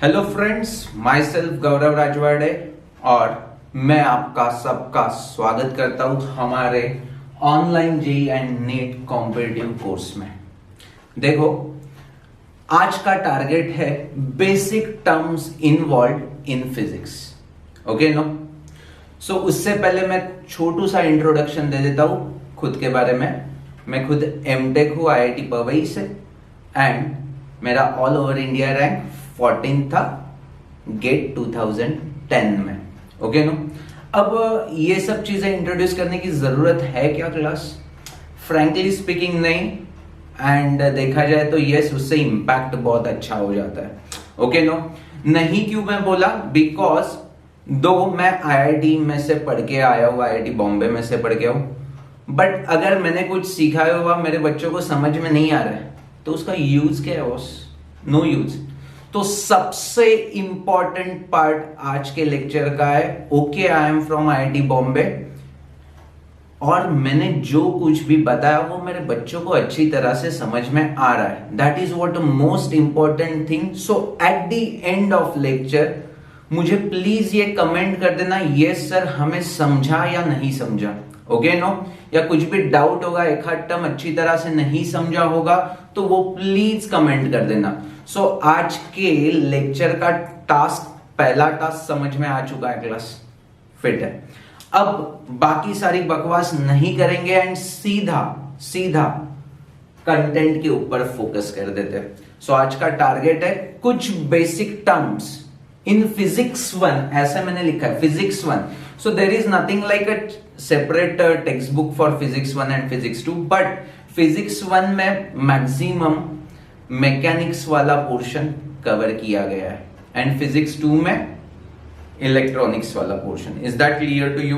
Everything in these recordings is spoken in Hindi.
Hello friends, myself Gaurav Rajwade और मैं आपका सबका स्वागत करता हूं हमारे online JEE and NEET competitive course में। देखो, आज का टारगेट है basic terms involve in physics. Okay no? So उससे पहले मैं छोटू सा इंट्रोडक्शन दे देता हूं खुद के बारे में। मैं खुद एमटेक हूं आईआईटी पवई से एंड मेरा ऑल ओवर इंडिया रैंक 14 था गेट 2010 में। Okay no? अब ये सब चीजें इंट्रोड्यूस करने की जरूरत है क्या क्लास? फ्रैंकली स्पीकिंग नहीं, एंड देखा जाए तो यस, उससे इंपैक्ट बहुत अच्छा हो जाता है। Okay no? नहीं क्यों मैं बोला? बिकॉज दो मैं आईआईटी में से पढ़ के आया हूँ, आईआईटी बॉम्बे में से पढ़ के हूँ, बट अगर मैंने कुछ सिखाया हुआ मेरे बच्चों को समझ में नहीं आ रहा है तो उसका यूज क्या है बॉस? No use. तो सबसे इंपॉर्टेंट पार्ट आज के लेक्चर का है okay I am from IIT Bombay, और मैंने जो कुछ भी बताया वो मेरे बच्चों को अच्छी तरह से समझ में आ रहा है। That is what most important thing. So at the end of lecture मुझे प्लीज ये कमेंट कर देना, यस सर हमें समझा या नहीं समझा। Okay no? या कुछ भी डाउट होगा, एक आध टर्म अच्छी तरह से नहीं समझा होगा तो वो प्लीज कमेंट कर देना। सो आज के लेक्चर का टास्क, पहला टास्क समझ में आ चुका है क्लास? फिट है। अब बाकी सारी बकवास नहीं करेंगे एंड सीधा सीधा कंटेंट के ऊपर फोकस कर देते हैं। सो आज का टारगेट है कुछ बेसिक टर्म्स इन फिजिक्स 1, ऐसे मैंने लिखा है physics 1। So there is nothing like a separate text book for physics 1 and physics 2, but physics 1 में मैक्सिमम मैकेनिक्स वाला पोर्शन कवर किया गया है एंड फिजिक्स 2 में इलेक्ट्रॉनिक्स वाला portion. Is that clear to you?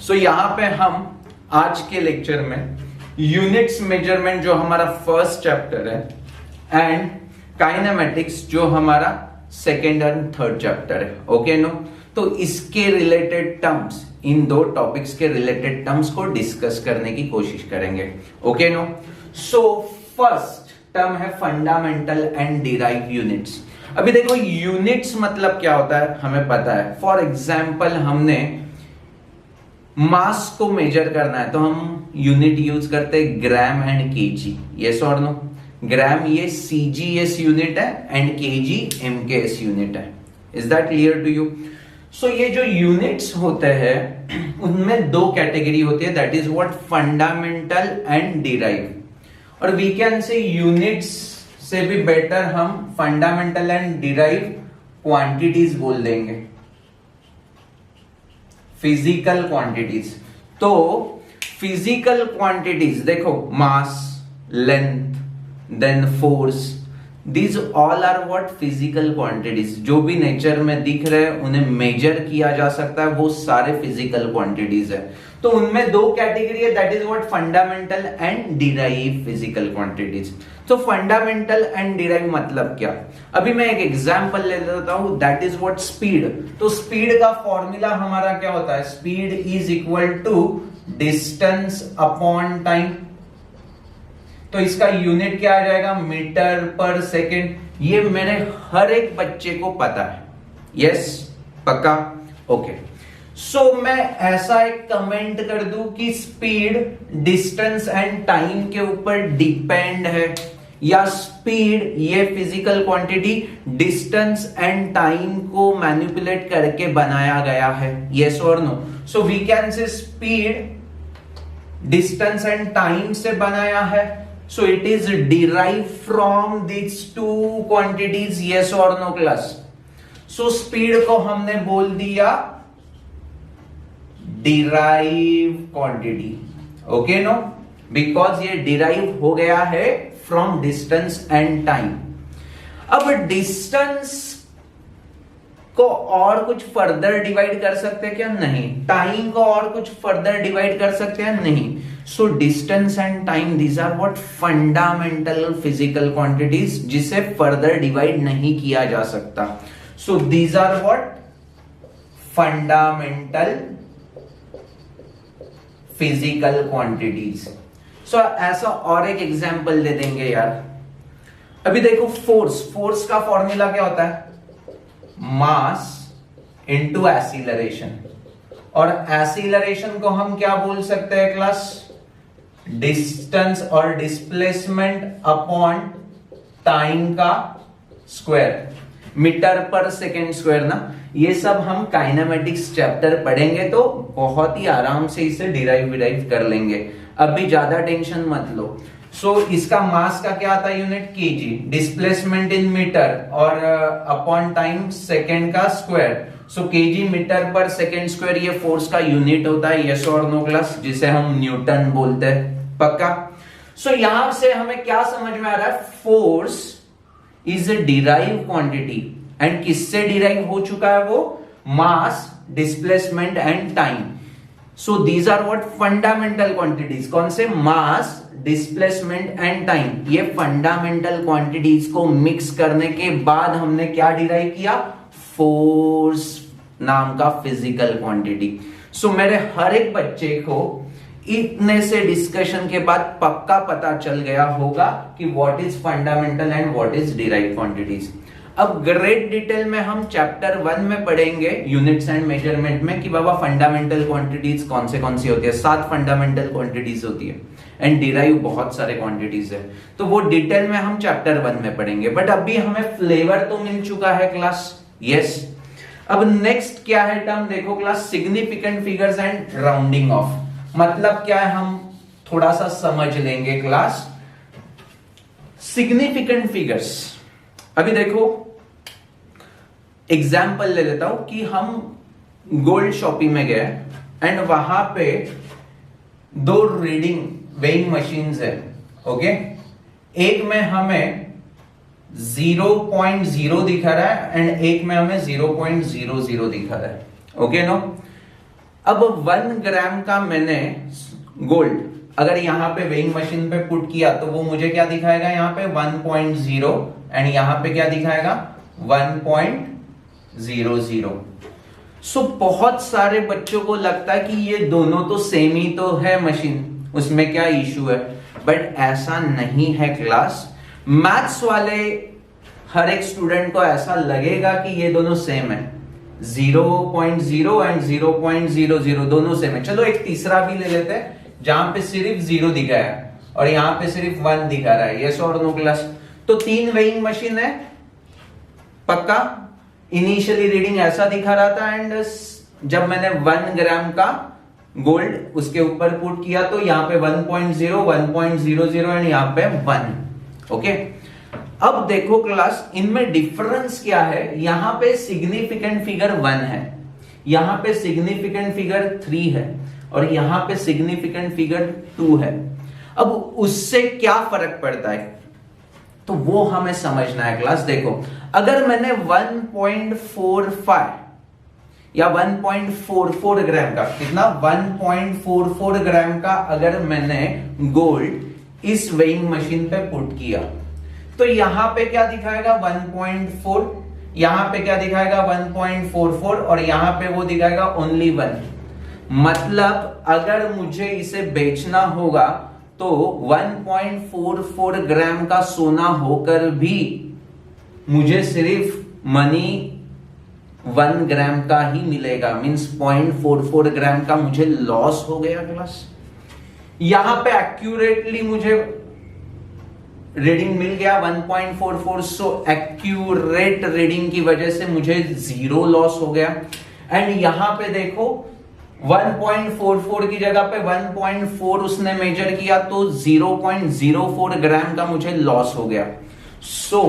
So यहां पे हम आज के लेक्चर में यूनिट्स मेजरमेंट जो हमारा फर्स्ट चैप्टर है एंड काइनेमेटिक्स जो हमारा सेकेंड एंड थर्ड चैप्टर है। Okay no? तो इसके रिलेटेड टर्म्स, इन दो टॉपिक्स के रिलेटेड टर्म्स को डिस्कस करने की कोशिश करेंगे। Okay no? So first term है फंडामेंटल एंड डिराइव यूनिट्स। अभी देखो, यूनिट्स मतलब क्या होता है हमें पता है। फॉर एग्जाम्पल हमने मास को मेजर करना है तो हम यूनिट यूज करते हैं ग्राम एंड केजी। यस और नो? ग्राम ये सीजीएस यूनिट है एंड केजी एमकेएस यूनिट है। Is that clear to you? So ये जो यूनिट्स होते हैं उनमें दो कैटेगरी होती है, that is what fundamental and derive. और वी कैन से यूनिट्स से भी बेटर हम फंडामेंटल एंड डिराइव क्वांटिटीज बोल देंगे, फिजिकल क्वांटिटीज। तो फिजिकल क्वांटिटीज देखो, mass, length, then force, these all are what physical quantities। जो भी नेचर में दिख रहे हैं उन्हें मेजर किया जा सकता है, वो सारे फिजिकल क्वांटिटीज है। तो उनमें दो कैटेगरी है, that is what fundamental and derive physical quantities. तो फंडामेंटल एंड डिराइव मतलब क्या? अभी मैं एक एग्जांपल ले लेता हूं, दैट इज व्हाट स्पीड। तो स्पीड का फॉर्मूला हमारा क्या होता है? Speed is equal to distance upon time. तो इसका यूनिट क्या आ जाएगा? Metre per second. ये मेरे हर एक बच्चे को पता है। यस? पक्का? ओके। सो मैं ऐसा एक कमेंट कर दूं कि स्पीड डिस्टेंस एंड टाइम के ऊपर डिपेंड है, या स्पीड ये physical quantity distance and time को मैनिपुलेट करके बनाया गया है। यस और no? So we can say speed distance and time से बनाया है। So it is derived from these two quantities, yes or no class? So speed को हमने बोल दिया derive quantity, okay no? Because ये derive हो गया है from distance and time। अब distance को और कुछ फर्दर डिवाइड कर सकते हैं क्या? नहीं। टाइम को और कुछ फर्दर डिवाइड कर सकते हैं? नहीं। So distance and time, these are what fundamental physical quantities, जिसे फर्दर डिवाइड नहीं किया जा सकता। So these are what fundamental physical quantities. So ऐसा और एक एग्जांपल दे देंगे यार। अभी देखो, फोर्स का फॉर्मूला क्या होता है? मास इंटू एक्सीलरेशन, और एक्सीलरेशन को हम क्या बोल सकते हैं क्लास, डिस्टेंस और डिस्प्लेसमेंट अपॉन टाइम का square, metre per second square ना। ये सब हम काइनेमेटिक्स चैप्टर पढ़ेंगे तो बहुत ही आराम से इसे डिराइव कर लेंगे, अभी ज्यादा टेंशन मत लो। सो इसका मास का क्या आता है unit, kg, displacement in metre और अपॉन टाइम सेकेंड का square. So kg metre per second square ये फोर्स का यूनिट होता है, यस और नो क्लास, जिसे हम न्यूटन बोलते हैं, पक्का। सो यहां से हमें क्या समझ में आ रहा है, force is a derive quantity, and किससे डिराइव हो चुका है वो, mass, displacement and time. So these are what fundamental quantities, कौन से, मास, डिस्प्लेसमेंट एंड टाइम। ये फंडामेंटल क्वांटिटीज को मिक्स करने के बाद हमने क्या डिराइव किया, फोर्स नाम का फिजिकल क्वांटिटी। सो मेरे हर एक बच्चे को इतने से डिस्कशन के बाद पक्का पता चल गया होगा कि what is fundamental and what is derive quantities. अब ग्रेट डिटेल में हम चैप्टर 1 में पढ़ेंगे यूनिट्स एंड मेजरमेंट में कि बाबा फंडामेंटल क्वांटिटीज कौन सी होती है, 7 फंडामेंटल क्वांटिटीज होती है, एंड डिराइव बहुत सारे क्वांटिटीज है, तो वो डिटेल में हम चैप्टर 1 में पढ़ेंगे। बट अभी हमें फ्लेवर तो मिल चुका है क्लास, यस। अब नेक्स्ट क्या है टर्म, देखो class, significant figures and rounding off. मतलब क्या है, हम थोड़ा सा समझ लेंगे क्लास। सिग्निफिकेंट फिगर्स, अभी देखो एग्जाम्पल ले लेता हूं कि हम गोल्ड शॉपिंग में गए एंड वहां पे 2 रीडिंग वेइंग मशीन्स है, ओके। एक में हमें 0.0 दिखा रहा है एंड एक में हमें 0.00 दिखा रहा है, ओके नो। अब 1 ग्राम का मैंने गोल्ड अगर यहां पे वेइंग मशीन पे पुट किया तो वो मुझे क्या दिखाएगा, यहां पे 1.0 एंड यहां पे क्या दिखाएगा 1.00। सो बहुत सारे बच्चों को लगता है कि ये दोनों तो सेम ही तो है मशीन, उसमें क्या इशू है, बट ऐसा नहीं है क्लास। मैथ्स वाले हर एक स्टूडेंट को ऐसा लगेगा कि ये दोनों सेम है, 0.0 एंड 0.00 दोनों सेम है। चलो एक तीसरा भी ले लेते हैं जहां पे सिर्फ 0 दिखा है और यहां पे सिर्फ 1 दिखा रहा है, यस और नो क्लास। तो 3 वेइंग मशीन है, पक्का। इनिशियली रीडिंग ऐसा दिखा रहा था एंड जब मैंने 1 ग्राम का गोल्ड उसके ऊपर पुट किया तो यहां पे 1.0, 1.00 एंड यहां पे 1, ओके। अब देखो क्लास, इनमें डिफरेंस क्या है, यहां पे सिग्निफिकेंट फिगर 1 है, यहां पे सिग्निफिकेंट फिगर 3 है और यहां पे सिग्निफिकेंट फिगर 2 है। अब उससे क्या फर्क पड़ता है तो वो हमें समझना है क्लास। देखो अगर मैंने 1.45 या 1.44 ग्राम का, कितना 1.44 ग्राम का अगर मैंने गोल्ड इस वेइंग मशीन पे पुट किया तो यहां पे क्या दिखाएगा 1.4, यहां पे क्या दिखाएगा 1.44 और यहां पे वो दिखाएगा ओनली 1। मतलब अगर मुझे इसे बेचना होगा तो 1.44 ग्राम का सोना होकर भी मुझे सिर्फ मनी 1 ग्राम का ही मिलेगा, मींस 0.44 ग्राम का मुझे लॉस हो गया क्लास। यहां पे एक्यूरेटली मुझे रीडिंग मिल गया 1.44, सो एक्यूरेट रीडिंग की वजह से मुझे 0 लॉस हो गया। एंड यहां पे देखो 1.44 की जगह पे 1.4 उसने मेजर किया तो 0.04 ग्राम का मुझे लॉस हो गया। सो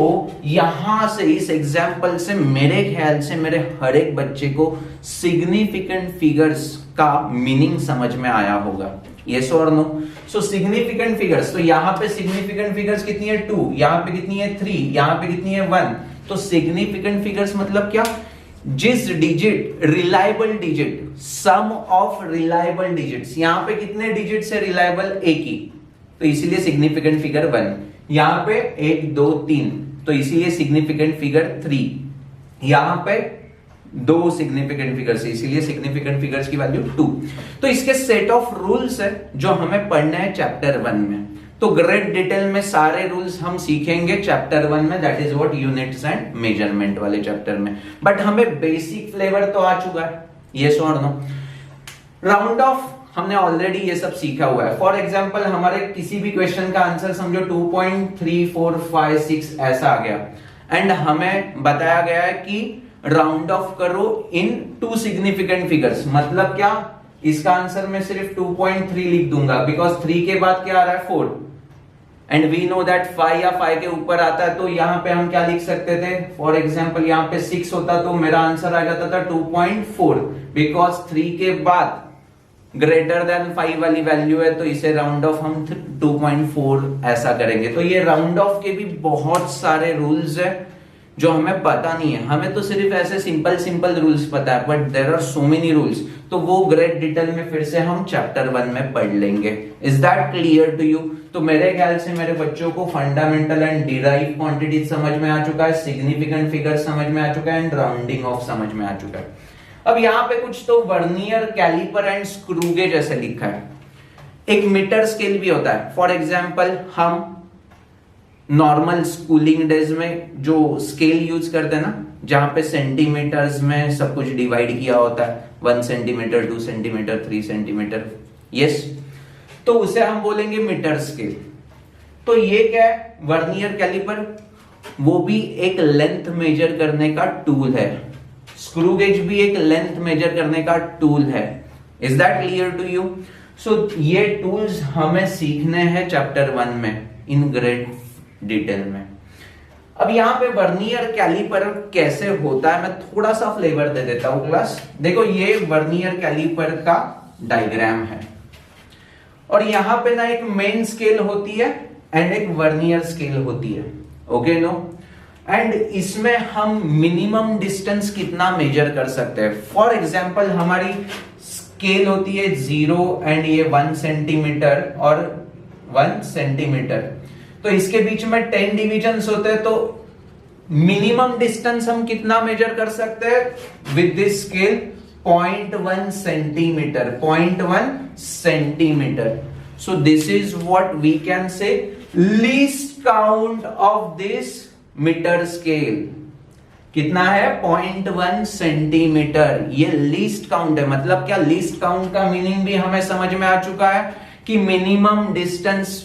यहां से इस एग्जाम्पल से मेरे ख्याल से मेरे हर एक बच्चे को सिग्निफिकेंट फिगर्स का मीनिंग समझ में आया होगा, यस और नो। सो सिग्निफिकेंट फिगर्स, तो यहां पे सिग्निफिकेंट फिगर्स कितनी है 2, यहां पे कितनी है 3, यहां पे कितनी है 1। तो सिग्निफिकेंट फिगर्स मतलब क्या, जिस digit, reliable digit, sum of reliable digits, यहां पे कितने डिजिट्स है रिलायबल, एक ही, तो इसीलिए सिग्निफिकेंट फिगर 1। यहां पे 1 2 3 तो इसीलिए सिग्निफिकेंट फिगर 3। यहां पे 2 सिग्निफिकेंट फिगर्स है इसीलिए सिग्निफिकेंट फिगर्स की वैल्यू 2। तो इसके सेट ऑफ रूल्स है जो हमें पढ़ना है चैप्टर 1 में। तो ग्रेट डिटेल में सारे रूल्स हम सीखेंगे चैप्टर 1 में, that is what units and measurement वाले चैप्टर में। बट हमें बेसिक फ्लेवर तो आ चुका है, यस और नो। राउंड ऑफ हमने ऑलरेडी ये सब सीखा हुआ है। फॉर एग्जाम्पल हमारे किसी भी क्वेश्चन का आंसर समझो 2.3456 ऐसा आ गया एंड हमें बताया गया है कि राउंड ऑफ करो इन 2 सिग्निफिकेंट फिगर्स। मतलब क्या, इसका आंसर मैं सिर्फ 2.3 लिख दूंगा बिकॉज 3 के बाद क्या आ रहा है 4 एंड वी नो दैट 5 या 5 के ऊपर आता है, तो यहां पे हम क्या लिख सकते थे, फॉर एग्जाम्पल यहां पे 6 होता तो मेरा आंसर आ जाता था 2.4 बिकॉज 3 के बाद ग्रेटर देन 5 वाली वैल्यू है, तो इसे राउंड ऑफ हम 2.4 ऐसा करेंगे। तो ये राउंड ऑफ के भी बहुत सारे रूल्स है जो हमें पता नहीं है, हमें तो सिर्फ ऐसे सिंपल रूल्स पता है, but there are so many rules. तो वो ग्रेट डिटेल में फिर से हम चैप्टर 1 में पढ़ लेंगे। Is that clear to you? तो मेरे ख्याल से मेरे बच्चों को फंडामेंटल एंड डिराइव क्वांटिटी समझ में आ चुका है, सिग्निफिकेंट फिगर समझ में आ चुका है एंड राउंडिंग ऑफ समझ में आ चुका है। अब यहां पे कुछ तो vernier caliper and screw gauge ऐसे लिखा है। एक मीटर स्केल भी होता है। फॉर एग्जाम्पल हम नॉर्मल स्कूलिंग डेज में जो स्केल यूज करते हैं ना, जहां पे सेंटीमीटर्स में सब कुछ डिवाइड किया होता है, 1 सेंटीमीटर, 2 सेंटीमीटर, 3 सेंटीमीटर, यस, तो उसे हम बोलेंगे मीटर स्केल। तो ये क्या है, वर्नियर कैलिपर, वो भी एक लेंथ मेजर करने का टूल है। स्क्रू गेज भी एक लेंथ मेजर करने का टूल है। Is that clear to you? So ये टूल्स हमें सीखने हैं चैप्टर 1 में इन ग्रेट डिटेल में। अब यहां पे वर्नियर कैलिपर कैसे होता है मैं थोड़ा सा फ्लेवर दे देता हूं क्लास। देखो ये वर्नियर कैलिपर का डायग्राम है और यहां पे ना एक मेन स्केल होती है एंड एक वर्नियर स्केल होती है, ओके नो। एंड इसमें हम मिनिमम डिस्टेंस कितना मेजर कर सकते हैं। फॉर एग्जाम्पल हमारी स्केल होती है 0 एंड ये 1 सेंटीमीटर और 1 सेंटीमीटर, तो इसके बीच में 10 डिविजन्स होते हैं, तो मिनिमम डिस्टेंस हम कितना मेजर कर सकते हैं with this scale, 0.1 centimetre, 0.1 centimetre. So this is what we can say least count of this metre scale. कितना है, 0.1 सेंटीमीटर। ये लीस्ट काउंट है। मतलब क्या, लीस्ट काउंट का मीनिंग भी हमें समझ में आ चुका है कि minimum distance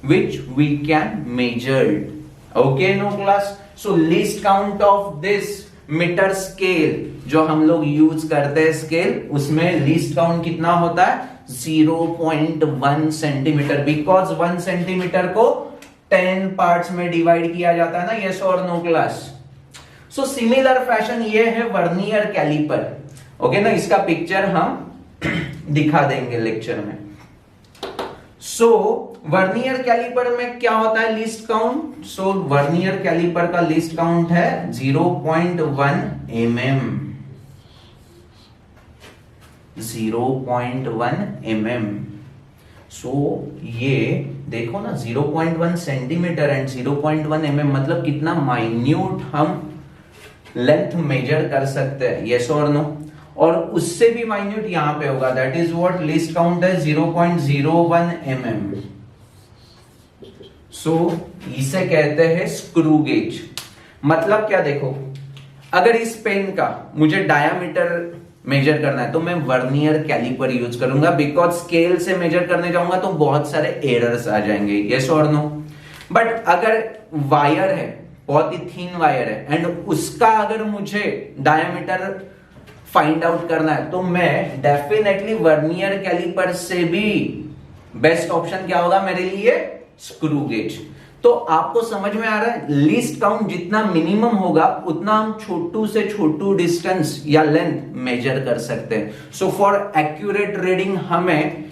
which we can measure. Okay no class? So least count of this meter scale जो हम लोग यूज करते हैं स्केल, उसमें लीस्ट काउंट कितना होता है, 0.1 सेंटीमीटर, बिकॉज 1 सेंटीमीटर को 10 पार्ट्स में डिवाइड किया जाता है ना, यस और no class. So similar fashion ये है वर्नियर कैलिपर, ओके ना। इसका पिक्चर हम दिखा देंगे लेक्चर में। सो वर्नियर कैलिपर में क्या होता है, लीस्ट काउंट। सो वर्नियर कैलिपर का लीस्ट काउंट है 0.1 mm, 0.1 mm। सो ये देखो ना, 0.1 सेंटीमीटर एंड 0.1 mm, मतलब कितना माइन्यूट हम लेंथ मेजर कर सकते हैं, यस और नो। और उससे भी माइन्यूट यहां पे होगा, that is what least count है 0.01 mm। सो इसे कहते हैं स्क्रू गेज। मतलब क्या, देखो अगर इस पेन का मुझे डायामीटर मेजर करना है तो मैं वर्नियर कैलिपर यूज करूंगा, बिकॉज स्केल से मेजर करने जाऊंगा तो बहुत सारे एरर्स आ जाएंगे, यस और नो। बट अगर वायर है, बहुत ही थिन वायर है एंड उसका अगर मुझे डायामीटर फाइंड आउट करना है तो मैं डेफिनेटली वर्नियर कैलिपर से भी बेस्ट ऑप्शन क्या होगा मेरे लिए, स्क्रू गेज। तो आपको समझ में आ रहा है, लीस्ट काउंट जितना मिनिमम होगा उतना हम छोटू से छोटू डिस्टेंस या लेंथ मेजर कर सकते हैं। सो फॉर एक्यूरेट रीडिंग हमें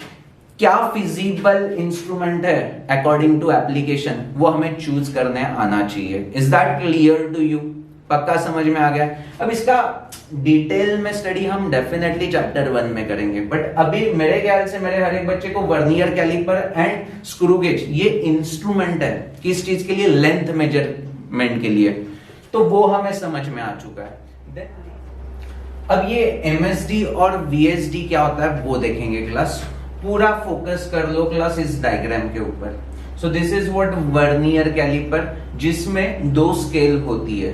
क्या फिजिबल इंस्ट्रूमेंट है अकॉर्डिंग टू एप्लीकेशन, वो हमें चूज करने आना चाहिए। Is that clear to you? पक्का समझ में आ गया? अब इसका डिटेल में स्टडी हम डेफिनेटली चैप्टर 1 में करेंगे, बट अभी मेरे ख्याल से मेरे हर एक बच्चे को vernier caliper and screw gauge ये इंस्ट्रूमेंट है किस चीज के लिए, लेंथ मेजरमेंट के लिए, तो वो हमें समझ में आ चुका है। अब ये एमएसडी और वीएसडी क्या होता है वो देखेंगे क्लास। पूरा फोकस कर लो क्लास इस डायग्राम के ऊपर। So this is what vernier caliper, जिसमें दो स्केल होती है।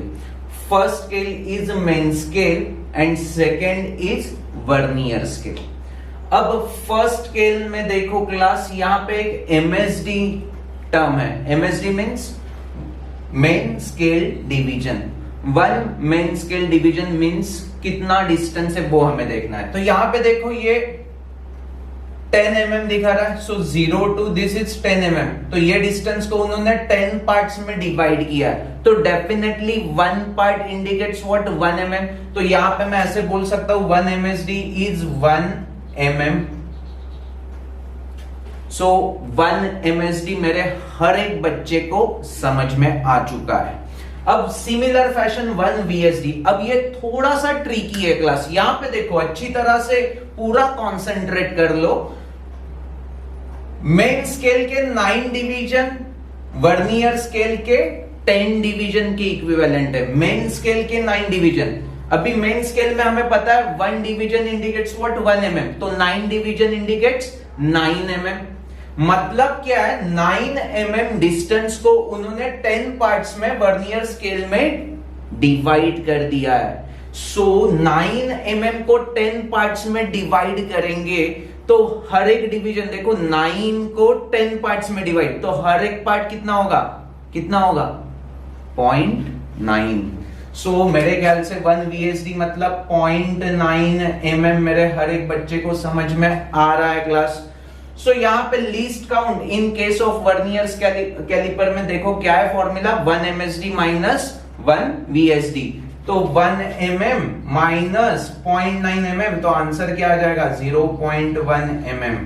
First scale is main scale and second is vernier scale. अब फर्स्ट स्केल में देखो क्लास, यहां पे एक एमएसडी टर्म है। MSD means main scale division. One main scale division means कितना डिस्टेंस है वो हमें देखना है। तो यहां पे देखो ये 10 mm दिखा रहा है। सो 0 to दिस इज 10 mm। तो ये डिस्टेंस को उन्होंने 10 पार्ट्स में डिवाइड किया है। तो definitely 1 part indicates what 1 mm। तो यहां पे मैं ऐसे बोल सकता हूं 1 MSD is 1 mm। So 1 MSD मेरे हर एक बच्चे को समझ में आ चुका है। अब सिमिलर फैशन 1 VSD। अब ये थोड़ा सा ट्रिकी है क्लास। यहां पे देखो अच्छी तरह से पूरा कॉन्सेंट्रेट कर लो। मेन स्केल के 9 डिवीजन वर्नियर स्केल के 10 डिवीजन के इक्विवेलेंट है। मेन स्केल के 9 डिवीजन। अभी मेन स्केल में हमें पता है 1 डिवीजन इंडिकेट्स व्हाट 1 mm। तो 9 डिवीजन इंडिकेट्स 9 mm। मतलब क्या है, 9 mm डिस्टेंस को उन्होंने 10 पार्ट्स में वर्नियर स्केल में डिवाइड कर दिया है। सो 9 mm को 10 पार्ट्स में डिवाइड करेंगे तो हर एक डिवीजन देखो 9 को 10 पार्ट्स में डिवाइड, तो हर एक पार्ट कितना होगा, कितना होगा 0.9। सो मेरे ख्याल से 1 VSD मतलब 0.9 mm मेरे हर एक बच्चे को समझ में आ रहा है क्लास। सो यहां पे least count in case of vernier caliper में देखो क्या है फॉर्मूला, 1 MSD माइनस 1 VSD। तो 1 mm माइनस 0.9 mm, तो आंसर क्या आ जाएगा 0.1 mm।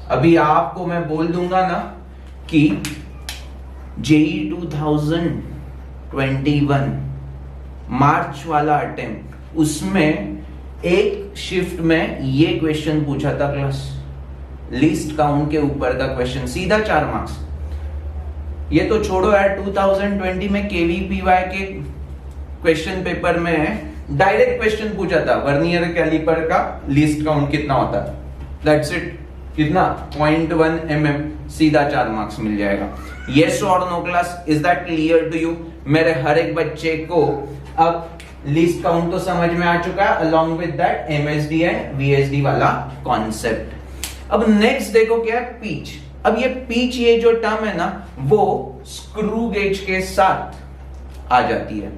अभी आपको मैं बोल दूंगा ना कि JEE 2021 मार्च वाला अटेम्प्ट, उसमें एक शिफ्ट में ये क्वेश्चन पूछा था क्लास, लिस्ट काउंट के ऊपर का क्वेश्चन, सीधा 4 मार्क्स। ये तो छोड़ो यार, 2020 में KVPY के क्वेश्चन पेपर में डायरेक्ट क्वेश्चन पूछा था वर्नियर कैलिपर का लिस्ट काउंट कितना होता है। दैट्स इट, कितना 0.1 mm, सीधा 4 मार्क्स मिल जाएगा। यस और no class, is that clear to you? मेरे हर एक बच्चे को अब लिस्ट काउंट तो समझ में आ चुका है, along with that MSD and VSD वाला कॉन्सेप्ट। अब नेक्स्ट देखो क्या है, पिच। अब ये पिच, ये जो टर्म है ना, वो स्क्रू गेज के साथ आ जाती है।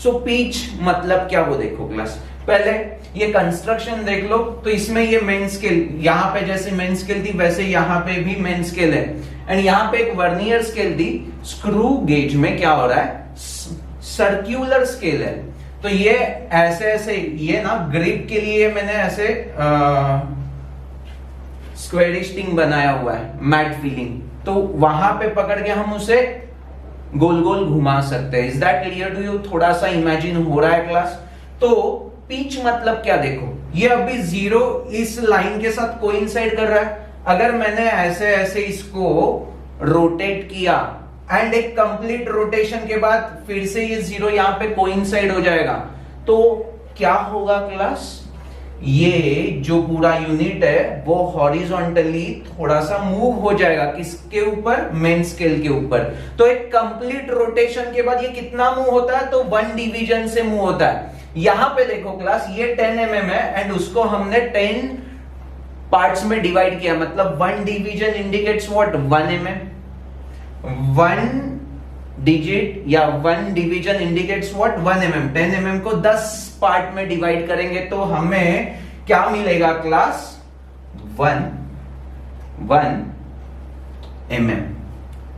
सो पिच मतलब क्या वो देखो क्लास। पहले ये कंस्ट्रक्शन देख लो, तो इसमें ये मेन स्केल, यहां पे जैसे मेन स्केल थी वैसे यहां पे भी मेन स्केल है, एंड यहां पे एक वर्नियर स्केल थी। स्क्रू गेज में क्या हो रहा है, सर्क्यूलर स्केल है। तो ये ऐसे ऐसे, ये ना ग्रिप के लिए मैंने ऐसे स्क्वेरिस्टिंग बनाया हुआ है, मैट फीलिंग, तो वहां पे पकड़ के हम उसे गोल गोल घुमा सकते हैं। Is that clear to you? थोड़ा सा इमेजिन हो रहा है क्लास? तो पिच मतलब क्या देखो, ये अभी 0 इस लाइन के साथ कोइंसाइड कर रहा है। अगर मैंने ऐसे ऐसे इसको रोटेट किया एंड एक कंप्लीट रोटेशन के बाद फिर से ये 0 यहां पे कोइंसाइड हो जाएगा, तो क्या होगा क्लास, ये जो पूरा यूनिट है वो हॉरिजॉन्टली थोड़ा सा मूव हो जाएगा। किसके ऊपर? मेन स्केल के ऊपर। तो एक कंप्लीट रोटेशन के बाद ये कितना मूव होता है, तो 1 डिवीजन से मूव होता है। यहां पे देखो क्लास, ये 10 mm है एंड उसको हमने 10 पार्ट्स में डिवाइड किया, मतलब 1 division indicates what 1 mm। 1 digit या 1 division indicates what 1 mm। 10 mm को 10 पार्ट में डिवाइड करेंगे तो हमें क्या मिलेगा क्लास, 1 mm।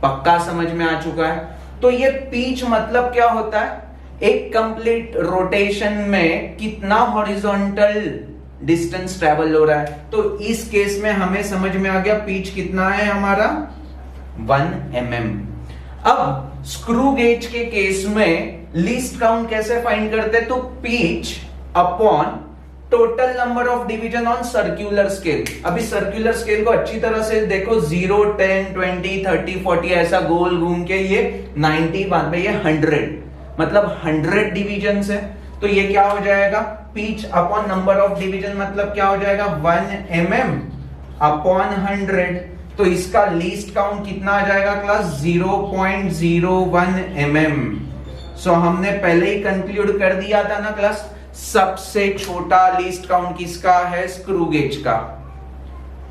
पक्का समझ में आ चुका है? तो ये पिच मतलब क्या होता है, एक कंप्लीट रोटेशन में कितना हॉरिजॉन्टल डिस्टेंस ट्रेवल हो रहा है। तो इस केस में हमें समझ में आ गया पिच कितना है हमारा, 1 mm। अब स्क्रू गेज के केस में लीस्ट काउंट कैसे फाइंड करते, तो pitch upon total number of division on circular scale. अभी सर्क्यूलर स्केल को अच्छी तरह से देखो, 0, 10, 20, 30, 40 ऐसा गोल घूम के ये 90 बाद में ये 100, मतलब 100 डिवीजन है। तो ये क्या हो जाएगा, pitch upon number of division, मतलब क्या हो जाएगा 1 mm अपॉन 100, तो इसका लीस्ट काउंट कितना आ जाएगा क्लास? 0.01 mm। सो हमने पहले ही कंक्लूड कर दिया था ना क्लास, सबसे छोटा लीस्ट काउंट किसका है? स्क्रू गेज का।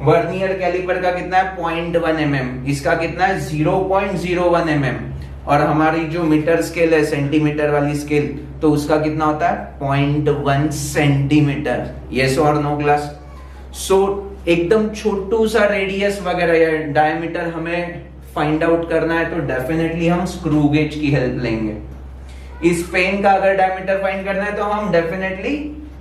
वर्नियर कैलिपर का कितना है? 0.1 mm। इसका कितना है? 0.01 mm। और हमारी जो मीटर स्केल है, सेंटीमीटर वाली स्केल, तो उसका कितना होता है? 0.1 सेंटीमीटर। यस और नो क्लास? सो एकदम छोटू सा रेडियस वगैरह या डायमीटर हमें फाइंड आउट करना है तो डेफिनेटली हम स्क्रू गेज की हेल्प लेंगे। इस पेन का अगर डायमीटर फाइंड करना है तो हम डेफिनेटली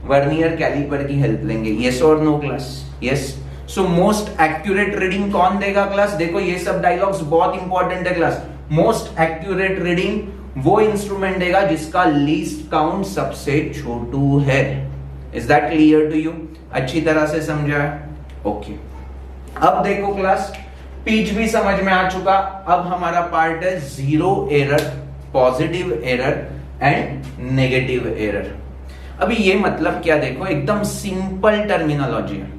वर्नियर कैलिपर की हेल्प लेंगे। यस और no class? Yes. So most accurate reading कौन देगा क्लास? देखो ये सब डायलॉग्स बहुत इंपॉर्टेंट है क्लास। मोस्ट एक्यूरेट रीडिंग वो इंस्ट्रूमेंट देगा जिसका लीस्ट काउंट सबसे छोटू है। Is that clear to you? अच्छी तरह से समझा है? ओके। अब देखो क्लास, पिच भी समझ में आ चुका। अब हमारा पार्ट है zero error, positive error and negative error. अभी ये मतलब क्या? देखो एकदम सिंपल टर्मिनोलॉजी है।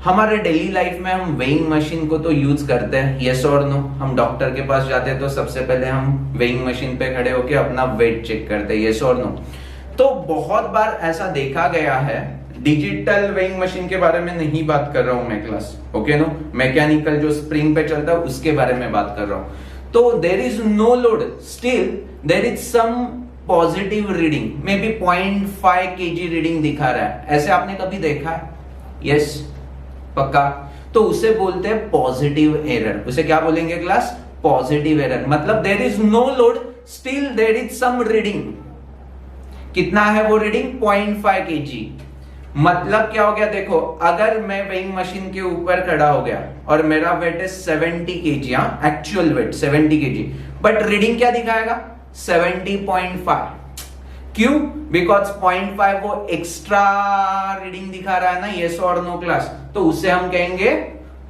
हमारे डेली लाइफ में हम वेइंग मशीन को तो यूज करते हैं, यस और नो? हम डॉक्टर के पास जाते हैं तो सबसे पहले हम वेइंग मशीन पे खड़े होकर अपना वेट चेक करते हैं, यस और नो? तो बहुत बार ऐसा देखा गया है, डिजिटल वेइंग मशीन के बारे में नहीं बात कर रहा हूं मैं क्लास, ओके नो? मैकेनिकल जो स्प्रिंग पे चलता है उसके बारे में बात कर रहा हूं। तो there is no load, still there is some positive reading, maybe 0.5 kg reading दिखा रहा है। ऐसे आपने कभी देखा है? यस, पक्का? तो उसे बोलते हैं पॉजिटिव एरर। उसे क्या बोलेंगे क्लास? Positive error. मतलब there is no load, still there is some reading. कितना है वो रीडिंग? 0.5 kg। मतलब क्या हो गया? देखो, अगर मैं वेइंग मशीन के ऊपर खड़ा हो गया और मेरा वेट है 70 kg, actual wait 70 kg, but reading क्या दिखाएगा? 70.5। क्यों? बिकॉज 0.5 वो एक्स्ट्रा रीडिंग दिखा रहा है ना, यस और नो क्लास? तो उसे हम कहेंगे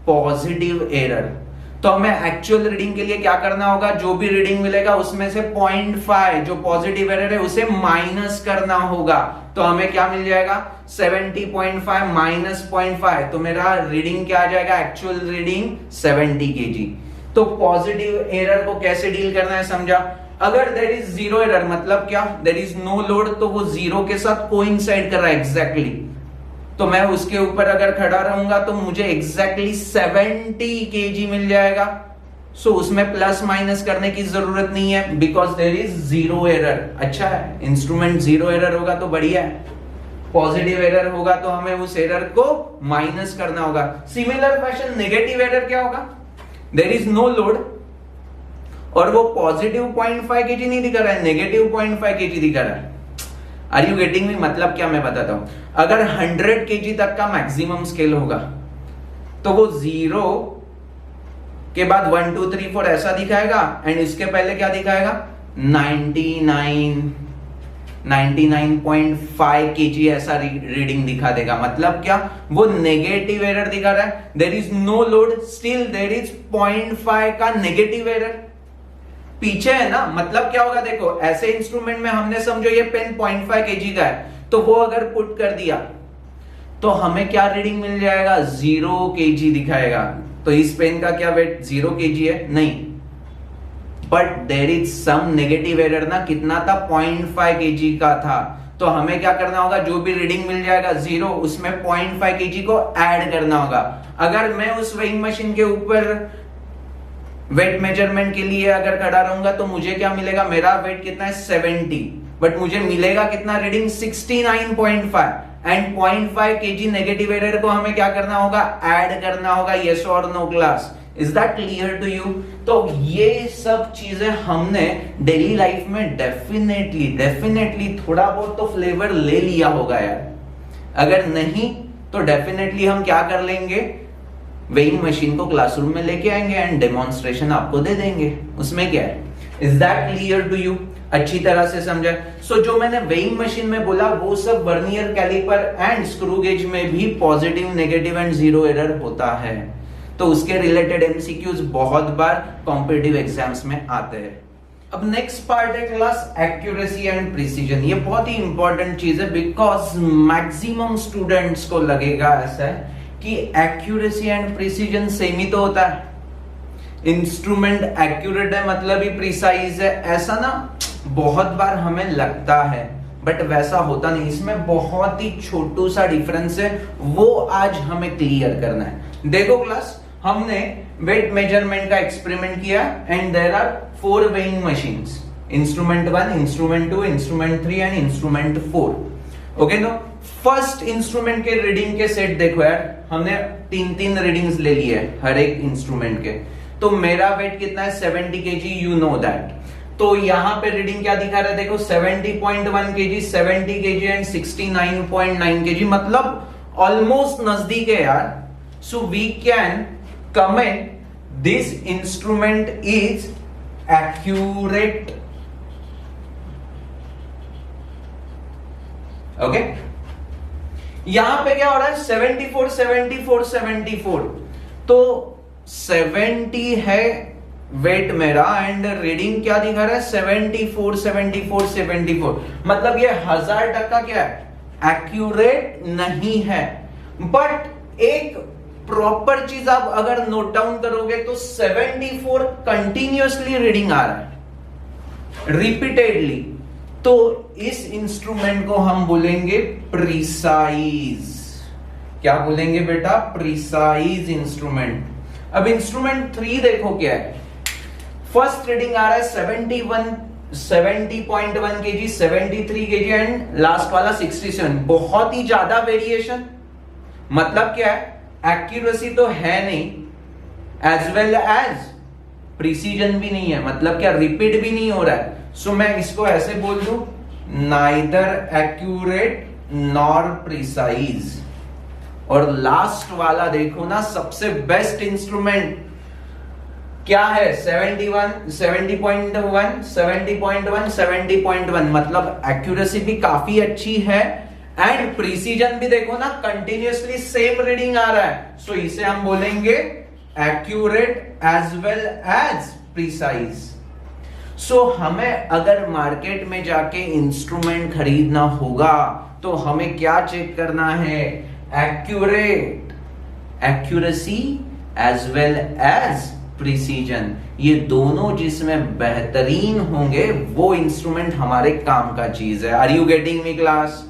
पॉजिटिव एरर। तो हमें एक्चुअल रीडिंग के लिए क्या करना होगा? जो भी रीडिंग मिलेगा उसमें से 0.5 जो पॉजिटिव एरर है उसे माइनस करना होगा। तो हमें क्या मिल जाएगा? 70.5 माइनस 0.5, तो मेरा रीडिंग क्या आ जाएगा? Actual reading 70 kg। तो पॉजिटिव एरर को कैसे डील करना है समझा? अगर देयर इज जीरो एरर, मतलब क्या? देयर इज नो लोड, तो वो जीरो के साथ कोइंसाइड कर रहा है एग्जैक्टली। तो मैं उसके ऊपर अगर खड़ा रहूंगा तो मुझे एग्जैक्टली 70 kg मिल जाएगा। सो उसमें प्लस माइनस करने की जरूरत नहीं है, because there is zero error. अच्छा है, इंस्ट्रूमेंट जीरो एरर होगा तो बढ़िया है। पॉजिटिव एरर होगा तो हमें उस एरर को माइनस करना होगा। सिमिलर फैशन नेगेटिव एरर क्या होगा? देयर इज नो लोड और वो पॉजिटिव 0.5 kg नहीं दिखा रहा है, नेगेटिव 0.5 kg दिखा रहा है। Are you getting me? मतलब क्या मैं बताता हूं। अगर 100 kg तक का मैक्सिमम स्केल होगा तो वो 0 के बाद 1 2 3 4 ऐसा दिखाएगा, एंड इसके पहले क्या दिखाएगा? 99.5 kg ऐसा रीडिंग दिखा देगा। मतलब क्या? वो नेगेटिव एरर दिखा रहा है। There is no load, still there is 0.5 का नेगेटिव एरर पीछे है ना। मतलब क्या होगा? देखो, ऐसे इंस्ट्रूमेंट में हमने समझो ये पेन 0.5 kg का है, तो वो अगर पुट कर दिया तो हमें क्या रीडिंग मिल जाएगा? 0 kg दिखाएगा। तो इस पेन का क्या वेट 0 kg है? नहीं, but there is some negative error ना। कितना था? 0.5 kg का था। तो हमें क्या करना होगा? जो भी रीडिंग मिल जाएगा 0, उसमें 0.5 kg को ऐड करना होगा। अगर मैं उस वेइंग मशीन के ऊपर वेट मेजरमेंट के लिए अगर खड़ा रहूंगा तो मुझे क्या मिलेगा? मेरा वेट कितना है? 70, बट मुझे मिलेगा कितना reading? 69.5, and 0.5 kg negative error को हमें क्या करना होगा? ऐड करना होगा। यस और no class? Is that clear to you? तो ये सब चीजें हमने डेली लाइफ में डेफिनेटली थोड़ा बहुत तो फ्लेवर ले लिया होगा यार। अगर नहीं तो डेफिनेटली हम क्या कर लेंगे? वेइंग मशीन को क्लासरूम में लेके आएंगे एंड डेमोन्स्ट्रेशन आपको दे देंगे। उसमें क्या है? Is that clear to you? अच्छी तरह से समझा? सो जो मैंने वेइंग मशीन में बोला वो सब vernier caliper and screw gauge में भी positive, negative and zero error होता है। तो उसके रिलेटेड एमसीक्यूज बहुत बार कॉम्पिटिटिव एग्जाम्स में आते हैं। अब नेक्स्ट पार्ट है क्लास एक्यूरेसी एंड प्रिसीजन। ये बहुत ही इंपॉर्टेंट चीज है, बिकॉज मैक्सिमम स्टूडेंट्स को लगेगा ऐसा है कि एक्यूरेसी एंड प्रिसीजन सेम ही तो होता है। इंस्ट्रूमेंट एक्यूरेट है मतलब ही प्रिसाइज है, ऐसा ना बहुत बार हमें लगता है, बट वैसा होता नहीं। इसमें बहुत ही छोटू सा डिफरेंस है, वो आज हमें क्लियर करना है। देखो क्लास, हमने वेट मेजरमेंट का एक्सपेरिमेंट किया and there are 4 weighing machines, instrument 1, instrument 2, instrument 3 and instrument 4। Okay no, first instrument के रीडिंग के सेट देखो यार, हमने 3 रीडिंग्स ले लिए हर एक इंस्ट्रूमेंट के। तो मेरा वेट कितना है 70 kg, यू नो दैट। तो यहां पे रीडिंग क्या दिखा रहा है देखो, 70.1 kg, 70 kg एंड 69.9 kg, मतलब ऑलमोस्ट नजदीक है यार। So we can comment this instrument is accurate. Okay, यहां पे क्या हो रहा है 74 74 74, तो 70 है वेट मेरा एंड रीडिंग क्या दिखा रहा है 74 74 74, मतलब ये 1000% क्या है एक्यूरेट नहीं है। बट एक प्रॉपर चीज आप अगर नोट डाउन करोगे तो 74 कंटिन्यूअसली रीडिंग आ रहा है रिपीटेडली, तो इस इंस्ट्रूमेंट को हम बोलेंगे प्रिसाइज। क्या बोलेंगे बेटा, प्रिसाइज इंस्ट्रूमेंट। अब इंस्ट्रूमेंट 3 देखो क्या है, फर्स्ट रीडिंग आ रहा है 70.1 kg, 73 kg एंड लास्ट वाला 67, बहुत ही ज्यादा वेरिएशन। मतलब क्या है, एक्यूरेसी तो है नहीं, एज वेल एज प्रिसीजन भी नहीं है, मतलब क्या रिपीट भी नहीं हो रहा है। सो मैं इसको ऐसे बोल दूं, नाइदर एक्यूरेट नॉर प्रिसाइज। और लास्ट वाला देखो ना, सबसे बेस्ट इंस्ट्रूमेंट क्या है 71, 70.1, 70.1, 70.1, मतलब एक्यूरेसी भी काफी अच्छी है एंड प्रिसीजन भी देखो ना कंटिन्यूअसली सेम रीडिंग आ रहा है। सो इसे हम बोलेंगे accurate as well as precise. So हमें अगर मार्केट में जाके इंस्ट्रूमेंट खरीदना होगा तो हमें क्या चेक करना है, accurate, accuracy as well as precision, ये दोनों जिसमें बेहतरीन होंगे वो इंस्ट्रूमेंट हमारे काम का चीज है। Are you getting me class?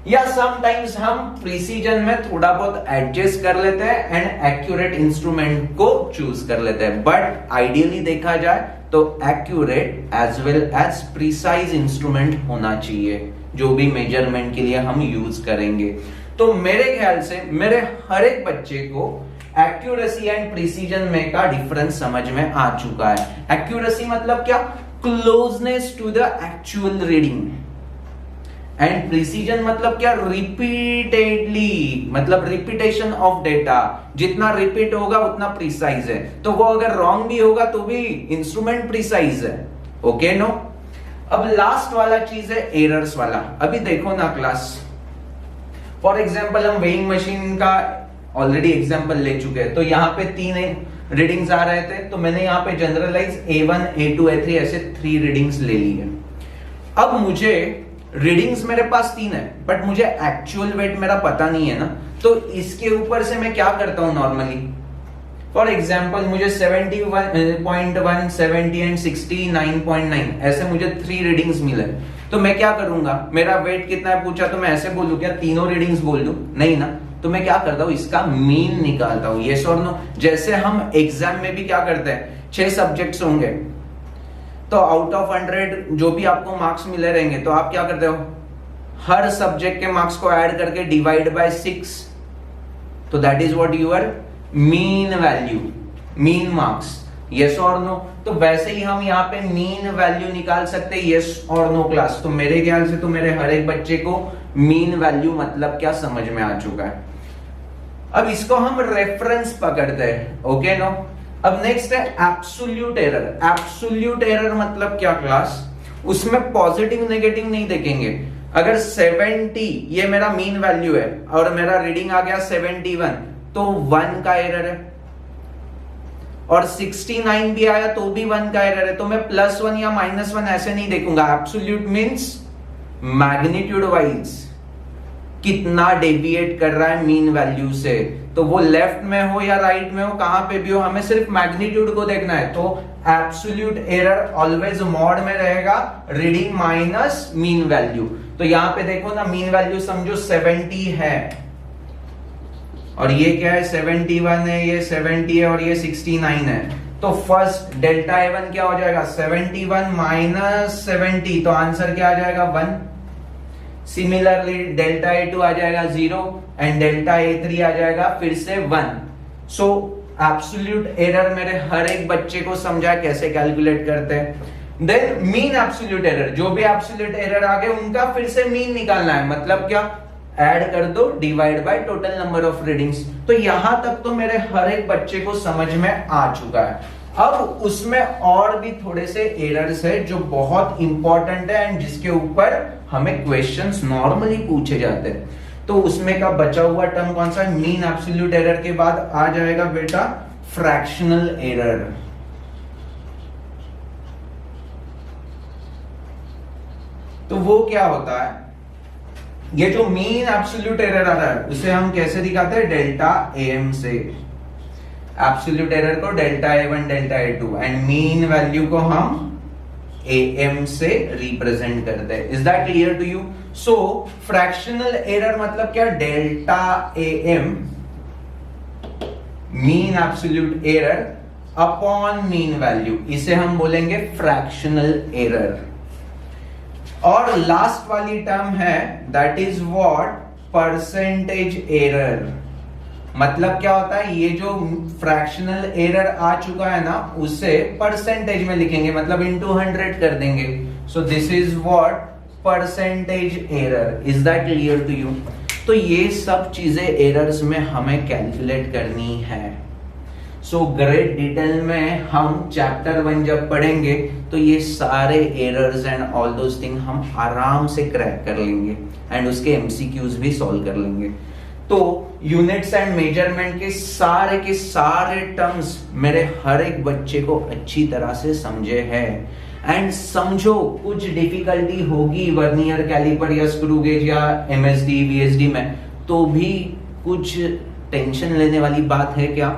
या समटाइम्स हम प्रिसीजन में थोड़ा बहुत एडजस्ट कर लेते हैं एंड एक्यूरेट इंस्ट्रूमेंट को चूज कर लेते हैं, बट आइडियली देखा जाए तो accurate as well as precise instrument होना चाहिए जो भी मेजरमेंट के लिए हम यूज करेंगे। तो मेरे ख्याल से मेरे हर एक बच्चे को एक्यूरेसी एंड प्रिसीजन में का डिफरेंस समझ में आ चुका है। एक्यूरेसी मतलब क्या, closeness to the actual reading, and precision मतलब क्या, रिपीटेडली, मतलब रिपीटेशन ऑफ डेटा, जितना रिपीट होगा उतना प्रिसाइज है। तो वो अगर रॉन्ग भी होगा तो भी इंस्ट्रूमेंट प्रिसाइज है। ओके नो, अब लास्ट वाला चीज है एरर्स वाला। अभी देखो ना क्लास, फॉर एग्जाम्पल हम वेइंग मशीन का ऑलरेडी एग्जाम्पल ले चुके हैं, तो यहाँ पे 3 रीडिंग्स आ रहे थे, तो मैंने यहाँ पे जनरलाइज A1, A2, A3 ऐसे 3 रीडिंग्स ले ली है। अब मुझे रीडिंग्स मेरे पास 3 है, बट मुझे एक्चुअल वेट मेरा पता नहीं है ना, तो इसके ऊपर से मैं क्या करता हूं नॉर्मली, फॉर एग्जाम्पल मुझे 71.1, 70 एंड 69.9 ऐसे मुझे 3 रीडिंग्स मिले, तो मैं क्या करूंगा, मेरा वेट कितना है पूछा तो मैं ऐसे बोलूं क्या, तीनों रीडिंग्स बोल दूं? नहीं ना, तो मैं क्या करता हूं, इसका मीन निकालता हूं, यस और नो। जैसे हम एग्जाम में भी क्या करते हैं, 6 सब्जेक्ट्स होंगे, तो आउट ऑफ 100 जो भी आपको मार्क्स मिले रहेंगे, तो आप क्या करते हो, हर सब्जेक्ट के मार्क्स को ऐड करके डिवाइड बाय 6, तो that is what your mean value, mean marks, yes और नो। तो वैसे ही हम यहाँ पे मीन वैल्यू निकाल सकते हैं, यस और नो क्लास। तो मेरे ख्याल से तो मेरे हर एक बच्चे को मीन वैल्यू मतलब क्या समझ में आ चुका है। अब इसको हम रेफरेंस पकड़ते हैं, ओके नो। अब नेक्स्ट है एब्सोल्यूट एरर। एब्सोल्यूट एरर मतलब क्या क्लास, उसमें पॉजिटिव नेगेटिव नहीं देखेंगे। अगर 70 ये मेरा मीन वैल्यू है और मेरा रीडिंग आ गया 71, तो 1 का एरर है, और 69 भी आया तो भी 1 का एरर है, तो मैं +1 या -1 ऐसे नहीं देखूंगा। एब्सोल्यूट मीन्स मैग्नीट्यूड वाइज, कितना डेविएट कर रहा है मीन वैल्यू से। तो वो लेफ्ट में हो या राइट में हो, कहां पे भी हो, हमें सिर्फ मैग्नीट्यूड को देखना है। तो एब्सोल्यूट एरर ऑलवेज मॉड में रहेगा, रीडिंग माइनस मीन वैल्यू। तो यहां पे देखो ना, मीन वैल्यू समझो 70 है और ये क्या है 71 है, ये 70 है और ये 69 है। तो फर्स्ट डेल्टा A1 क्या हो जाएगा 71 माइनस 70, तो आंसर क्या आ जाएगा 1। सिमिलरली डेल्टा A2 आ जाएगा 0 एंड डेल्टा A3 आ जाएगा फिर से 1। सो एब्सोल्यूट एरर मेरे हर एक बच्चे को समझा कैसे कैलकुलेट करते हैं। देन मीन एब्सोल्यूट एरर, जो भी एब्सोल्यूट एरर आ गए उनका फिर से मीन निकालना है। मतलब क्या, ऐड कर दो divide by total number of readings. तो यहां तक तो मेरे हर एक बच्चे को समझ में आ चुका है। अब उसमें और भी थोड़े से एरर्स है जो बहुत इंपॉर्टेंट है एंड जिसके ऊपर हमें क्वेश्चंस नॉर्मली पूछे जाते हैं। तो उसमें का बचा हुआ टर्म कौन सा, मीन एब्सोल्यूट एरर के बाद आ जाएगा बेटा फ्रैक्शनल एरर। तो वो क्या होता है, ये जो मीन एब्सोल्यूट एरर आ रहा है उसे हम कैसे दिखाते हैं, डेल्टा AM से। एब्सोल्यूट एरर को delta A1 delta A2 and mean value को हम AM से रिप्रेजेंट करते हैं। Is that clear to you? So fractional error मतलब क्या, delta AM mean absolute error upon mean value, इसे हम बोलेंगे फ्रैक्शनल एरर। और लास्ट वाली टर्म है that is what, percentage error. मतलब क्या होता है, ये जो फ्रैक्शनल एरर आ चुका है ना उसे परसेंटेज में लिखेंगे, मतलब इनटू 100 कर देंगे। So this is what, percentage error. Is that clear to you? तो ये सब चीजें एरर्स में हमें कैलकुलेट करनी है। सो ग्रेट डिटेल में हम चैप्टर 1 जब पढ़ेंगे तो ये सारे errors and all those thing हम आराम से क्रैक कर लेंगे एंड उसके एमसीक्यूज भी सॉल्व कर लेंगे। तो यूनिट्स एंड मेजरमेंट के सारे टर्म्स मेरे हर एक बच्चे को अच्छी तरह से समझे हैं। एंड समझो कुछ डिफिकल्टी होगी वर्नियर कैलिपर या स्क्रू गेज या MSD VSD में, तो भी कुछ टेंशन लेने वाली बात है क्या,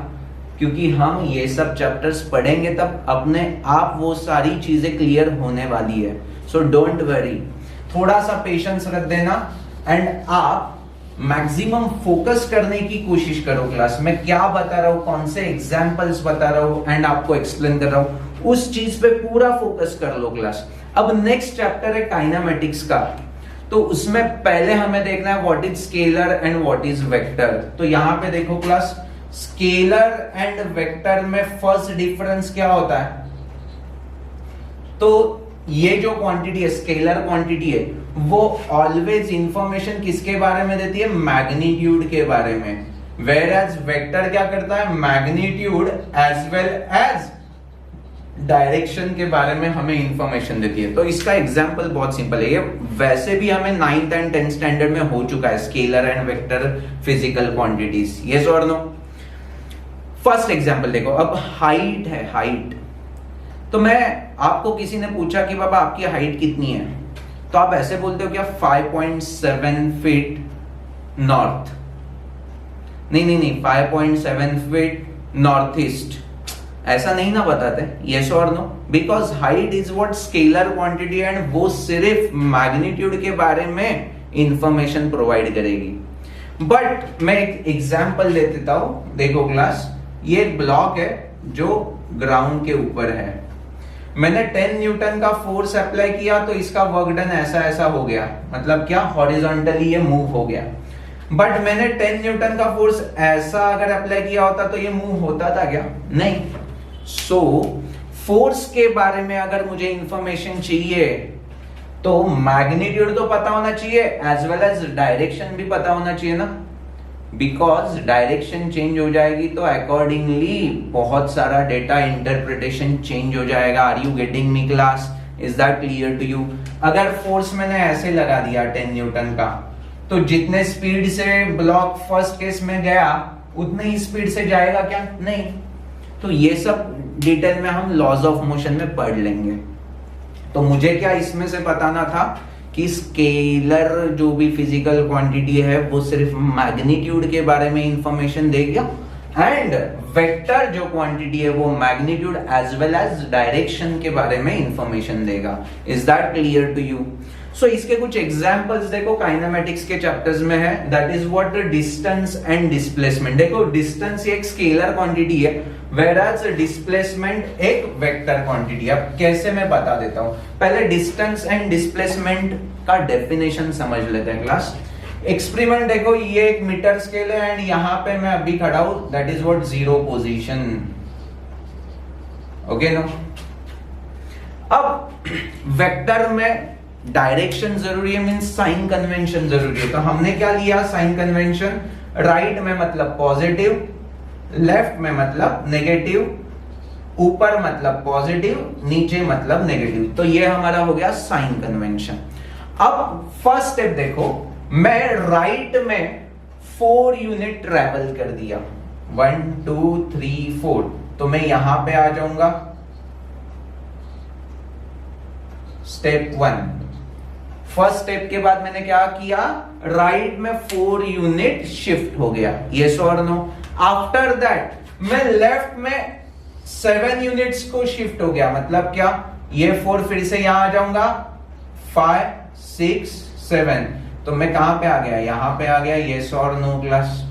क्योंकि हम ये सब चैप्टर्स पढ़ेंगे तब अपने आप वो सारी चीजें क्लियर होने वाली है। सो डोंट वरी, थोड़ा सा पेशेंस रख देना एंड आप मैक्सिमम फोकस करने की कोशिश करो। क्लास में क्या बता रहा हूं, कौन से एग्जांपल्स बता रहा हूं एंड आपको एक्सप्लेन कर रहा हूं, उस चीज पे पूरा फोकस कर लो क्लास। अब नेक्स्ट चैप्टर है काइनेमेटिक्स का, तो उसमें पहले हमें देखना है what is scalar and what is vector. तो यहां पे देखो क्लास, स्केलर एंड वेक्टर में फर्स्ट डिफरेंस क्या होता है, तो ये जो क्वांटिटी है स्केलर क्वांटिटी है वो ऑलवेज इंफॉर्मेशन किसके बारे में देती है, मैग्नीट्यूड के बारे में। वेयर एज वेक्टर क्या करता है, magnitude as well as direction के बारे में हमें इंफॉर्मेशन देती है। तो इसका एग्जांपल बहुत सिंपल है, ये वैसे भी हमें 9th एंड 10th स्टैंडर्ड में हो चुका है, scalar and vector physical quantities. Yes और नो? फर्स्ट एग्जांपल देखो, अब हाइट है, हाइट। तो मैं आपको किसी ने पूछा कि बाबा आपकी हाइट कितनी है, तो आप ऐसे बोलते हो क्या 5.7 फीट नॉर्थ, नहीं 5.7 फीट नॉर्थ ईस्ट, ऐसा नहीं ना बताते। यस और no? Because height is what scalar quantity and वो सिर्फ मैग्नीट्यूड के बारे में इंफॉर्मेशन प्रोवाइड करेगी। बट मैं एक एग्जांपल दे देता हूं, देखो क्लास, ये एक ब्लॉक है जो ग्राउंड के ऊपर है, मैंने 10 न्यूटन का फोर्स अप्लाई किया तो इसका वर्क डन ऐसा हो गया, मतलब क्या, हॉरिजॉन्टली ये मूव हो गया। बट मैंने 10 न्यूटन का फोर्स ऐसा अगर अप्लाई किया होता तो ये मूव होता था क्या, नहीं। सो फोर्स के बारे में अगर मुझे इंफॉर्मेशन चाहिए तो मैग्नीट्यूड तो पता होना चाहिए एज वेल एज डायरेक्शन भी पता होना चाहिए ना, बिकॉज डायरेक्शन चेंज हो जाएगी तो अकॉर्डिंगली बहुत सारा डेटा इंटरप्रिटेशन चेंज हो जाएगा। Are you getting me class? Is that clear to you? अगर फोर्स मैंने ऐसे लगा दिया 10 न्यूटन का, तो जितने स्पीड से ब्लॉक फर्स्ट केस में गया उतने ही स्पीड से जाएगा क्या, नहीं। तो ये सब डिटेल में हम लॉज ऑफ मोशन में पढ़ लेंगे। तो मुझे क्या इसमें से बताना था कि स्केलर जो भी फिजिकल क्वांटिटी है वो सिर्फ मैग्नीट्यूड के बारे में इंफॉर्मेशन देगा, एंड वेक्टर जो क्वांटिटी है वो magnitude as well as direction के बारे में इंफॉर्मेशन देगा। Is that clear to you? So इसके कुछ एग्जांपल्स देखो काइनेमेटिक्स के चैप्टर्स में है, that is what distance and displacement. देखो डिस्टेंस एक स्केलर क्वांटिटी है, whereas डिस्प्लेसमेंट एक वेक्टर क्वांटिटी है। अब कैसे मैं बता देता हूं, पहले डिस्टेंस एंड डिस्प्लेसमेंट का डेफिनेशन समझ लेते हैं क्लास। एक्सपेरिमेंट देखो, ये एक मीटर स्केल है एंड यहां पे मैं अभी खड़ा हूं, that is what zero position. Okay no? अब वेक्टर में डायरेक्शन जरूरी है, मींस साइन कन्वेंशन जरूरी है। तो हमने क्या लिया साइन कन्वेंशन, राइट में मतलब पॉजिटिव, लेफ्ट में मतलब नेगेटिव, ऊपर मतलब पॉजिटिव, नीचे मतलब नेगेटिव। तो ये हमारा हो गया साइन कन्वेंशन। अब फर्स्ट स्टेप देखो, मैं राइट में 4 यूनिट ट्रेवल कर दिया, 1 2 3 4, तो मैं यहां पे आ जाऊंगा। स्टेप 1, फर्स्ट स्टेप के बाद मैंने क्या किया, राइट में 4 यूनिट शिफ्ट हो गया, यस और नो? आफ्टर दैट मैं लेफ्ट में 7 यूनिट्स को शिफ्ट हो गया, मतलब क्या, ये 4 फिर से यहां आ जाऊंगा, 5 6 7, तो मैं कहां पे आ गया, यहां पे आ गया, यस और नो क्लास?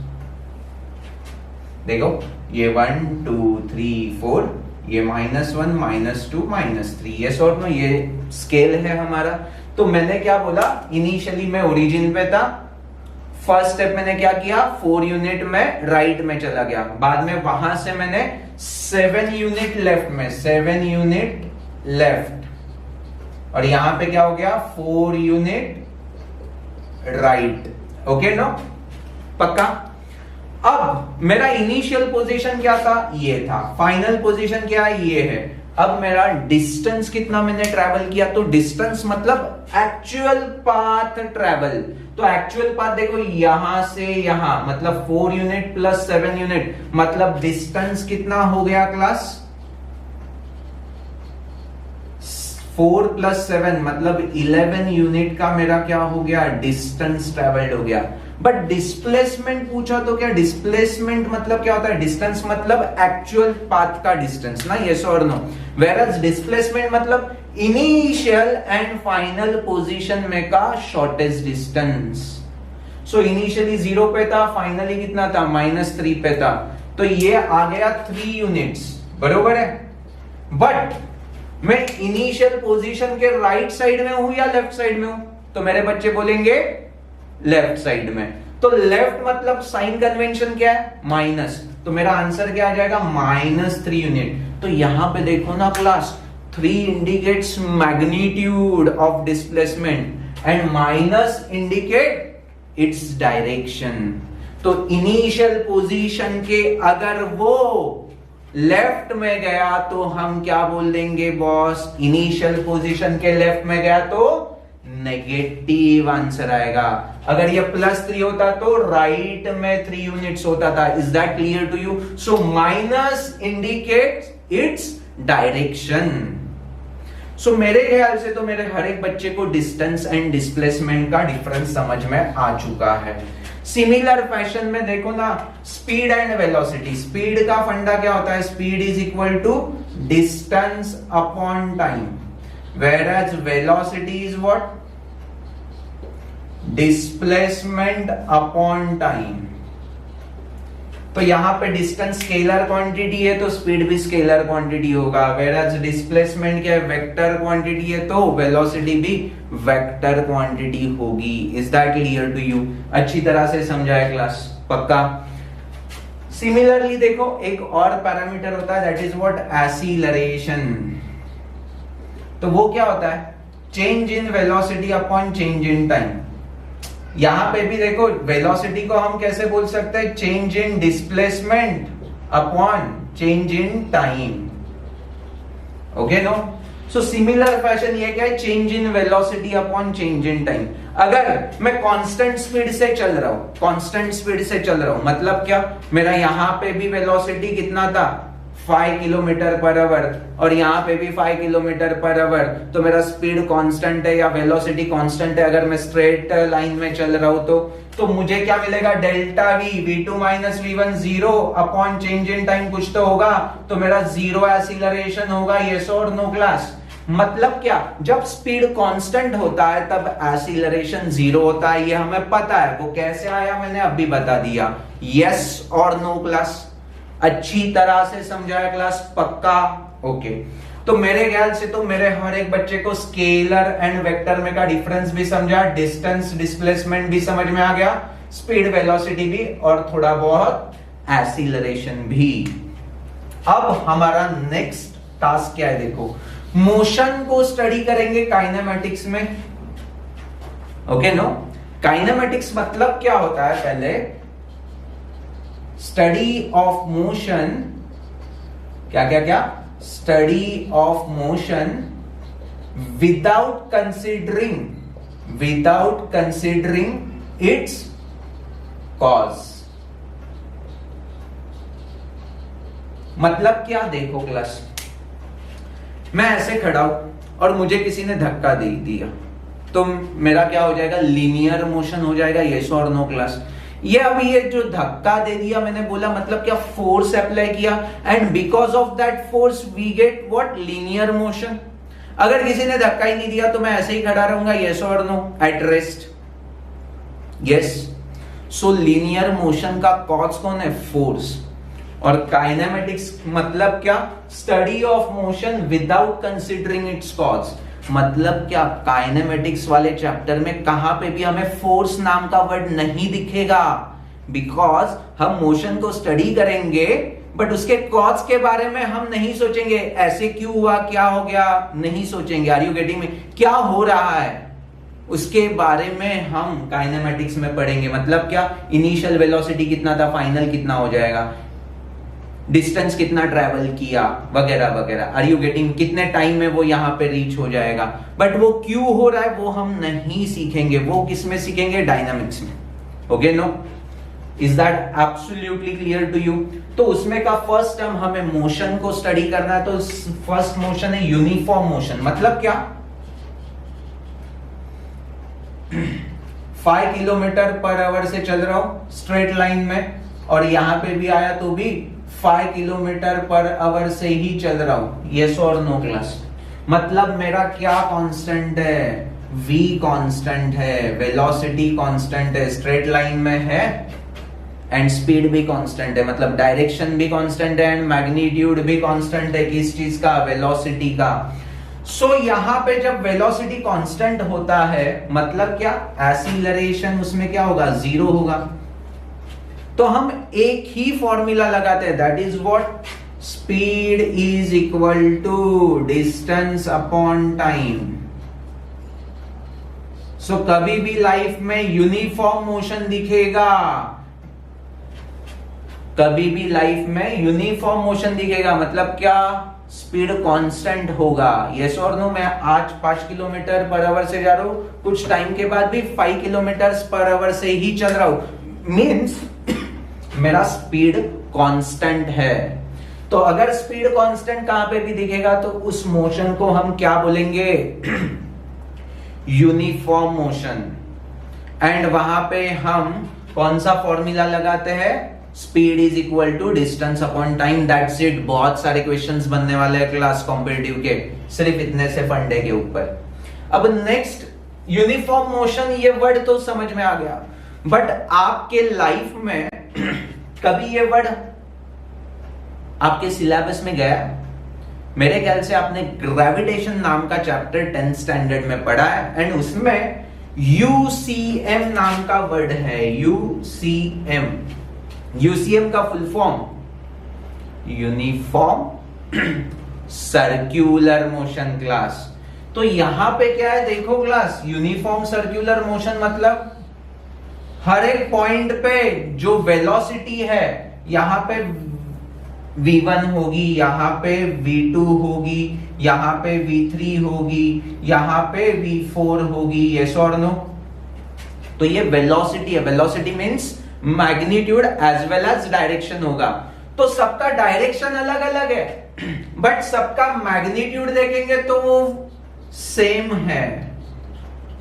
देखो ये 1 2 3 4, ये -1 -2 -3, यस और नो? ये स्केल है हमारा। तो मैंने क्या बोला, इनिशियली मैं ओरिजिन पे था, फर्स्ट स्टेप मैंने क्या किया, 4 यूनिट में राइट में चला गया, बाद में वहां से मैंने 7 यूनिट लेफ्ट में, 7 यूनिट लेफ्ट, और यहां पे क्या हो गया, 4 यूनिट राइट। Okay no? पक्का? अब मेरा इनिशियल पोजीशन क्या था, ये था, फाइनल पोजीशन क्या है, ये है। अब मेरा डिस्टेंस कितना मैंने ट्रैवल किया, तो डिस्टेंस मतलब एक्चुअल पाथ ट्रैवल। तो एक्चुअल पाथ देखो यहां से यहां, मतलब 4 यूनिट प्लस 7 यूनिट, मतलब डिस्टेंस कितना हो गया क्लास, 4 प्लस 7 मतलब 11 यूनिट का मेरा क्या हो गया, डिस्टेंस ट्रेवल्ड हो गया। बट डिस्प्लेसमेंट पूछा तो क्या, डिस्प्लेसमेंट मतलब क्या होता है, डिस्टेंस मतलब एक्चुअल पाथ का डिस्टेंस ना, यस और नो? वेयरएज डिस्प्लेसमेंट मतलब इनिशियल एंड फाइनल पोजीशन में का शॉर्टेस्ट डिस्टेंस। सो इनिशियली 0 पे था, फाइनली कितना था, -3 पे था, तो ये आ गया 3 यूनिट्स, बरोबर है? बट मैं इनिशियल पोजीशन के राइट साइड में हूं या लेफ्ट साइड में हूं, तो मेरे बच्चे बोलेंगे लेफ्ट साइड में। तो लेफ्ट मतलब साइन कन्वेंशन क्या है, माइनस, तो मेरा आंसर क्या आ जाएगा, -3 यूनिट। तो यहां पे देखो ना class, 3 indicates magnitude of displacement and minus indicate its direction. तो इनिशियल पोजीशन के अगर वो लेफ्ट में गया तो हम क्या बोल देंगे बॉस, इनिशियल पोजीशन के लेफ्ट में गया तो नेगेटिव आंसर आएगा। अगर ये +3 होता तो राइट में 3 यूनिट्स होता था। Is that clear to you? So minus indicates its direction. So मेरे ख्याल से तो मेरे हर एक बच्चे को डिस्टेंस एंड डिस्प्लेसमेंट का डिफरेंस समझ में आ चुका है। सिमिलर फैशन में देखो ना, स्पीड एंड वेलोसिटी। स्पीड का फंडा क्या होता है, speed is equal to distance upon time, whereas velocity is what, displacement upon time। तो यहां पे डिस्टेंस स्केलर क्वांटिटी है तो स्पीड भी स्केलर क्वांटिटी होगा, whereas डिस्प्लेसमेंट क्या है, वेक्टर क्वांटिटी है तो वेलोसिटी भी वेक्टर क्वांटिटी होगी। Is that clear to you? अच्छी तरह से समझाया क्लास? पक्का? सिमिलरली देखो एक और पैरामीटर होता है, दैट इज व्हाट, एक्सीलरेशन। तो वो क्या होता है, change in velocity upon change in time. यहां पे भी देखो वेलोसिटी को हम कैसे बोल सकते हैं, change in displacement upon change in time. Okay no? So similar fashion ये क्या है, change in velocity upon change in time. अगर मैं कांस्टेंट स्पीड से चल रहा हूं, कांस्टेंट स्पीड से चल रहा हूं मतलब क्या, मेरा यहां पे भी वेलोसिटी कितना था, 5 किलोमीटर पर आवर और यहाँ पे भी 5 किलोमीटर पर आवर, तो मेरा स्पीड कांस्टेंट है या वेलोसिटी कांस्टेंट है अगर मैं स्ट्रेट लाइन में चल रहा हूं तो मुझे क्या मिलेगा, delta we, v2 minus v1 zero upon change in time कुछ तो होगा, तो मेरा जीरो एक्सीलरेशन होगा। यस और नो क्लास? मतलब क्या, जब स्पीड कांस्टेंट होता है तब एक्सीलरेशन जीरो होता है, ये हमें पता है। वो कैसे आया मैंने अभी बता दिया। यस और नो क्लास? अच्छी तरह से समझाया क्लास? पक्का? ओके। तो मेरे ख्याल से तो मेरे हर एक बच्चे को स्केलर एंड वेक्टर में का डिफरेंस भी समझा, डिस्टेंस डिस्प्लेसमेंट भी समझ में आ गया, स्पीड वेलोसिटी भी, और थोड़ा बहुत एक्सीलरेशन भी। अब हमारा नेक्स्ट टास्क क्या है, देखो, मोशन को स्टडी करेंगे काइनेमेटिक्स में। Okay no? काइनेमेटिक्स मतलब क्या होता है, पहले स्टडी ऑफ मोशन, क्या क्या क्या, study of motion without considering its cause. मतलब क्या, देखो क्लास, मैं ऐसे खड़ा हूं और मुझे किसी ने धक्का दे दिया, तो मेरा क्या हो जाएगा, लीनियर मोशन हो जाएगा। यस और नो क्लास? ये अभी ये जो धक्का दे दिया मैंने बोला, मतलब क्या, फोर्स अप्लाई किया, and because of that force we get what, linear motion. अगर किसी ने धक्का ही नहीं दिया तो मैं ऐसे ही खड़ा रहूंगा। यस और no? At rest. Yes. So linear motion का कॉज कौन है, फोर्स। और काइनेमेटिक्स मतलब क्या, study of motion without considering its cause. मतलब क्या, काइनेमेटिक्स वाले चैप्टर में कहां पे भी हमें फोर्स नाम का वर्ड नहीं दिखेगा, बिकॉज हम मोशन को स्टडी करेंगे बट उसके कॉज के बारे में हम नहीं सोचेंगे, ऐसे क्यों हुआ, क्या हो गया, नहीं सोचेंगे। Are you getting me? क्या हो रहा है उसके बारे में हम काइनेमेटिक्स में पढ़ेंगे। मतलब क्या, इनिशियल वेलोसिटी कितना था, फाइनल कितना हो जाएगा, डिस्टेंस कितना ट्रैवल किया, वगैरह वगैरह। Are you getting? कितने टाइम में वो यहां पे रीच हो जाएगा, बट वो क्यों हो रहा है वो हम नहीं सीखेंगे, वो किस में सीखेंगे, डायनामिक्स में। Okay no? Is that absolutely clear to you? तो उसमें का फर्स्ट टर्म हमें मोशन को स्टडी करना है, तो फर्स्ट मोशन है यूनिफॉर्म मोशन। मतलब क्या, 5 किलोमीटर पर आवर से चल रहा हूं स्ट्रेट लाइन में, और यहां पे भी आया तो भी 5 किलोमीटर पर आवर से ही चल रहा हूं। यस और नो क्लास? मतलब मेरा क्या कांस्टेंट है, v कांस्टेंट है, वेलोसिटी कांस्टेंट है, स्ट्रेट लाइन में है, एंड स्पीड भी कांस्टेंट है। मतलब डायरेक्शन भी कांस्टेंट है एंड मैग्नीट्यूड भी कांस्टेंट है। किस चीज का, वेलोसिटी का। सो यहां पे जब वेलोसिटी कांस्टेंट होता है मतलब क्या, एक्सीलरेशन उसमें क्या होगा, जीरो होगा। तो हम एक ही फॉर्मूला लगाते हैं, that is what, speed is equal to distance upon time. So कभी भी लाइफ में यूनिफॉर्म मोशन दिखेगा, कभी भी लाइफ में यूनिफॉर्म मोशन दिखेगा, मतलब क्या, स्पीड कांस्टेंट होगा। यस और नो? मैं आज 5 किलोमीटर पर आवर से जा रहा हूं, कुछ टाइम के बाद भी 5 किलोमीटर पर आवर से ही चल रहा हूं, मीन्स मेरा स्पीड कांस्टेंट है। तो अगर स्पीड कांस्टेंट कहां पे भी दिखेगा तो उस मोशन को हम क्या बोलेंगे, यूनिफॉर्म मोशन। एंड वहां पे हम कौन सा फॉर्मूला लगाते हैं, speed is equal to distance upon time. That's it. बहुत सारे क्वेश्चंस बनने वाले हैं क्लास कॉम्पिटिटिव के, सिर्फ इतने से फंडे के ऊपर। अब नेक्स्ट, यूनिफॉर्म मोशन, ये वर्ड तो समझ में आ गया, बट आपके लाइफ में कभी ये वर्ड आपके सिलेबस में गया? मेरे ख्याल से आपने ग्रेविटेशन नाम का चैप्टर 10th स्टैंडर्ड में पढ़ा है, एंड उसमें यूसीएम नाम का वर्ड है। यूसीएम, यूसीएम का full form uniform circular motion class. तो यहां पे क्या है, देखो क्लास, यूनिफॉर्म सर्क्यूलर मोशन मतलब हर एक पॉइंट पे जो वेलोसिटी है, यहां पे v1 होगी, यहां पे v2 होगी, यहां पे v3 होगी, यहां पे v4 होगी। यस और नो? तो ये वेलोसिटी है। Velocity means magnitude as well as direction होगा। तो सबका डायरेक्शन अलग अलग है बट सबका मैग्नीट्यूड देखेंगे तो वो सेम है।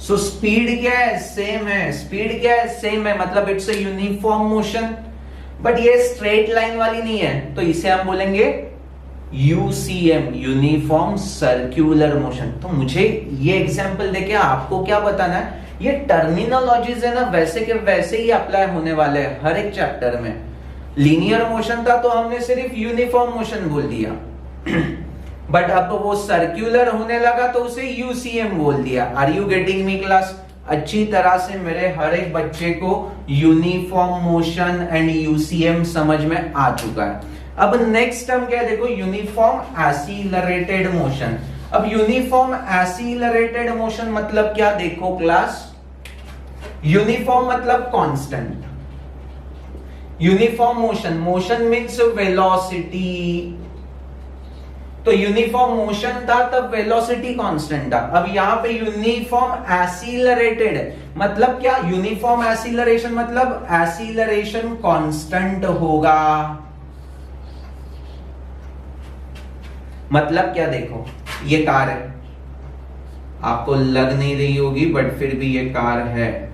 सो स्पीड क्या है, सेम है। स्पीड क्या है, सेम है, मतलब it's a uniform motion. But ये स्ट्रेट लाइन वाली नहीं है, तो इसे हम बोलेंगे यूसीएम, यूनिफॉर्म सर्क्यूलर मोशन। तो मुझे ये एग्जांपल देके आपको क्या बताना है, ये टर्मिनोलॉजीज है ना वैसे के वैसे ही अप्लाई होने वाले हैं हर एक चैप्टर में। लीनियर मोशन था तो हमने सिर्फ यूनिफॉर्म मोशन बोल दिया बट अब वो सर्क्यूलर होने लगा तो उसे यूसीएम बोल दिया। Are you getting me class? अच्छी तरह से मेरे हर एक बच्चे को यूनिफॉर्म मोशन एंड यूसीएम समझ में आ चुका है। अब नेक्स्ट टर्म क्या है, देखो यूनिफॉर्म एसिलरेटेड मोशन। अब यूनिफॉर्म एसिलरेटेड मोशन मतलब क्या, देखो क्लास, यूनिफॉर्म मतलब constant, uniform motion, motion means velocity. तो यूनिफॉर्म मोशन था तब वेलोसिटी कांस्टेंट था। अब यहां पे यूनिफॉर्म एसिलरेटेड मतलब क्या, यूनिफॉर्म एसिलरेशन मतलब एसिलरेशन कांस्टेंट होगा। मतलब क्या, देखो ये कार है, आपको लग नहीं रही होगी बट फिर भी ये कार है।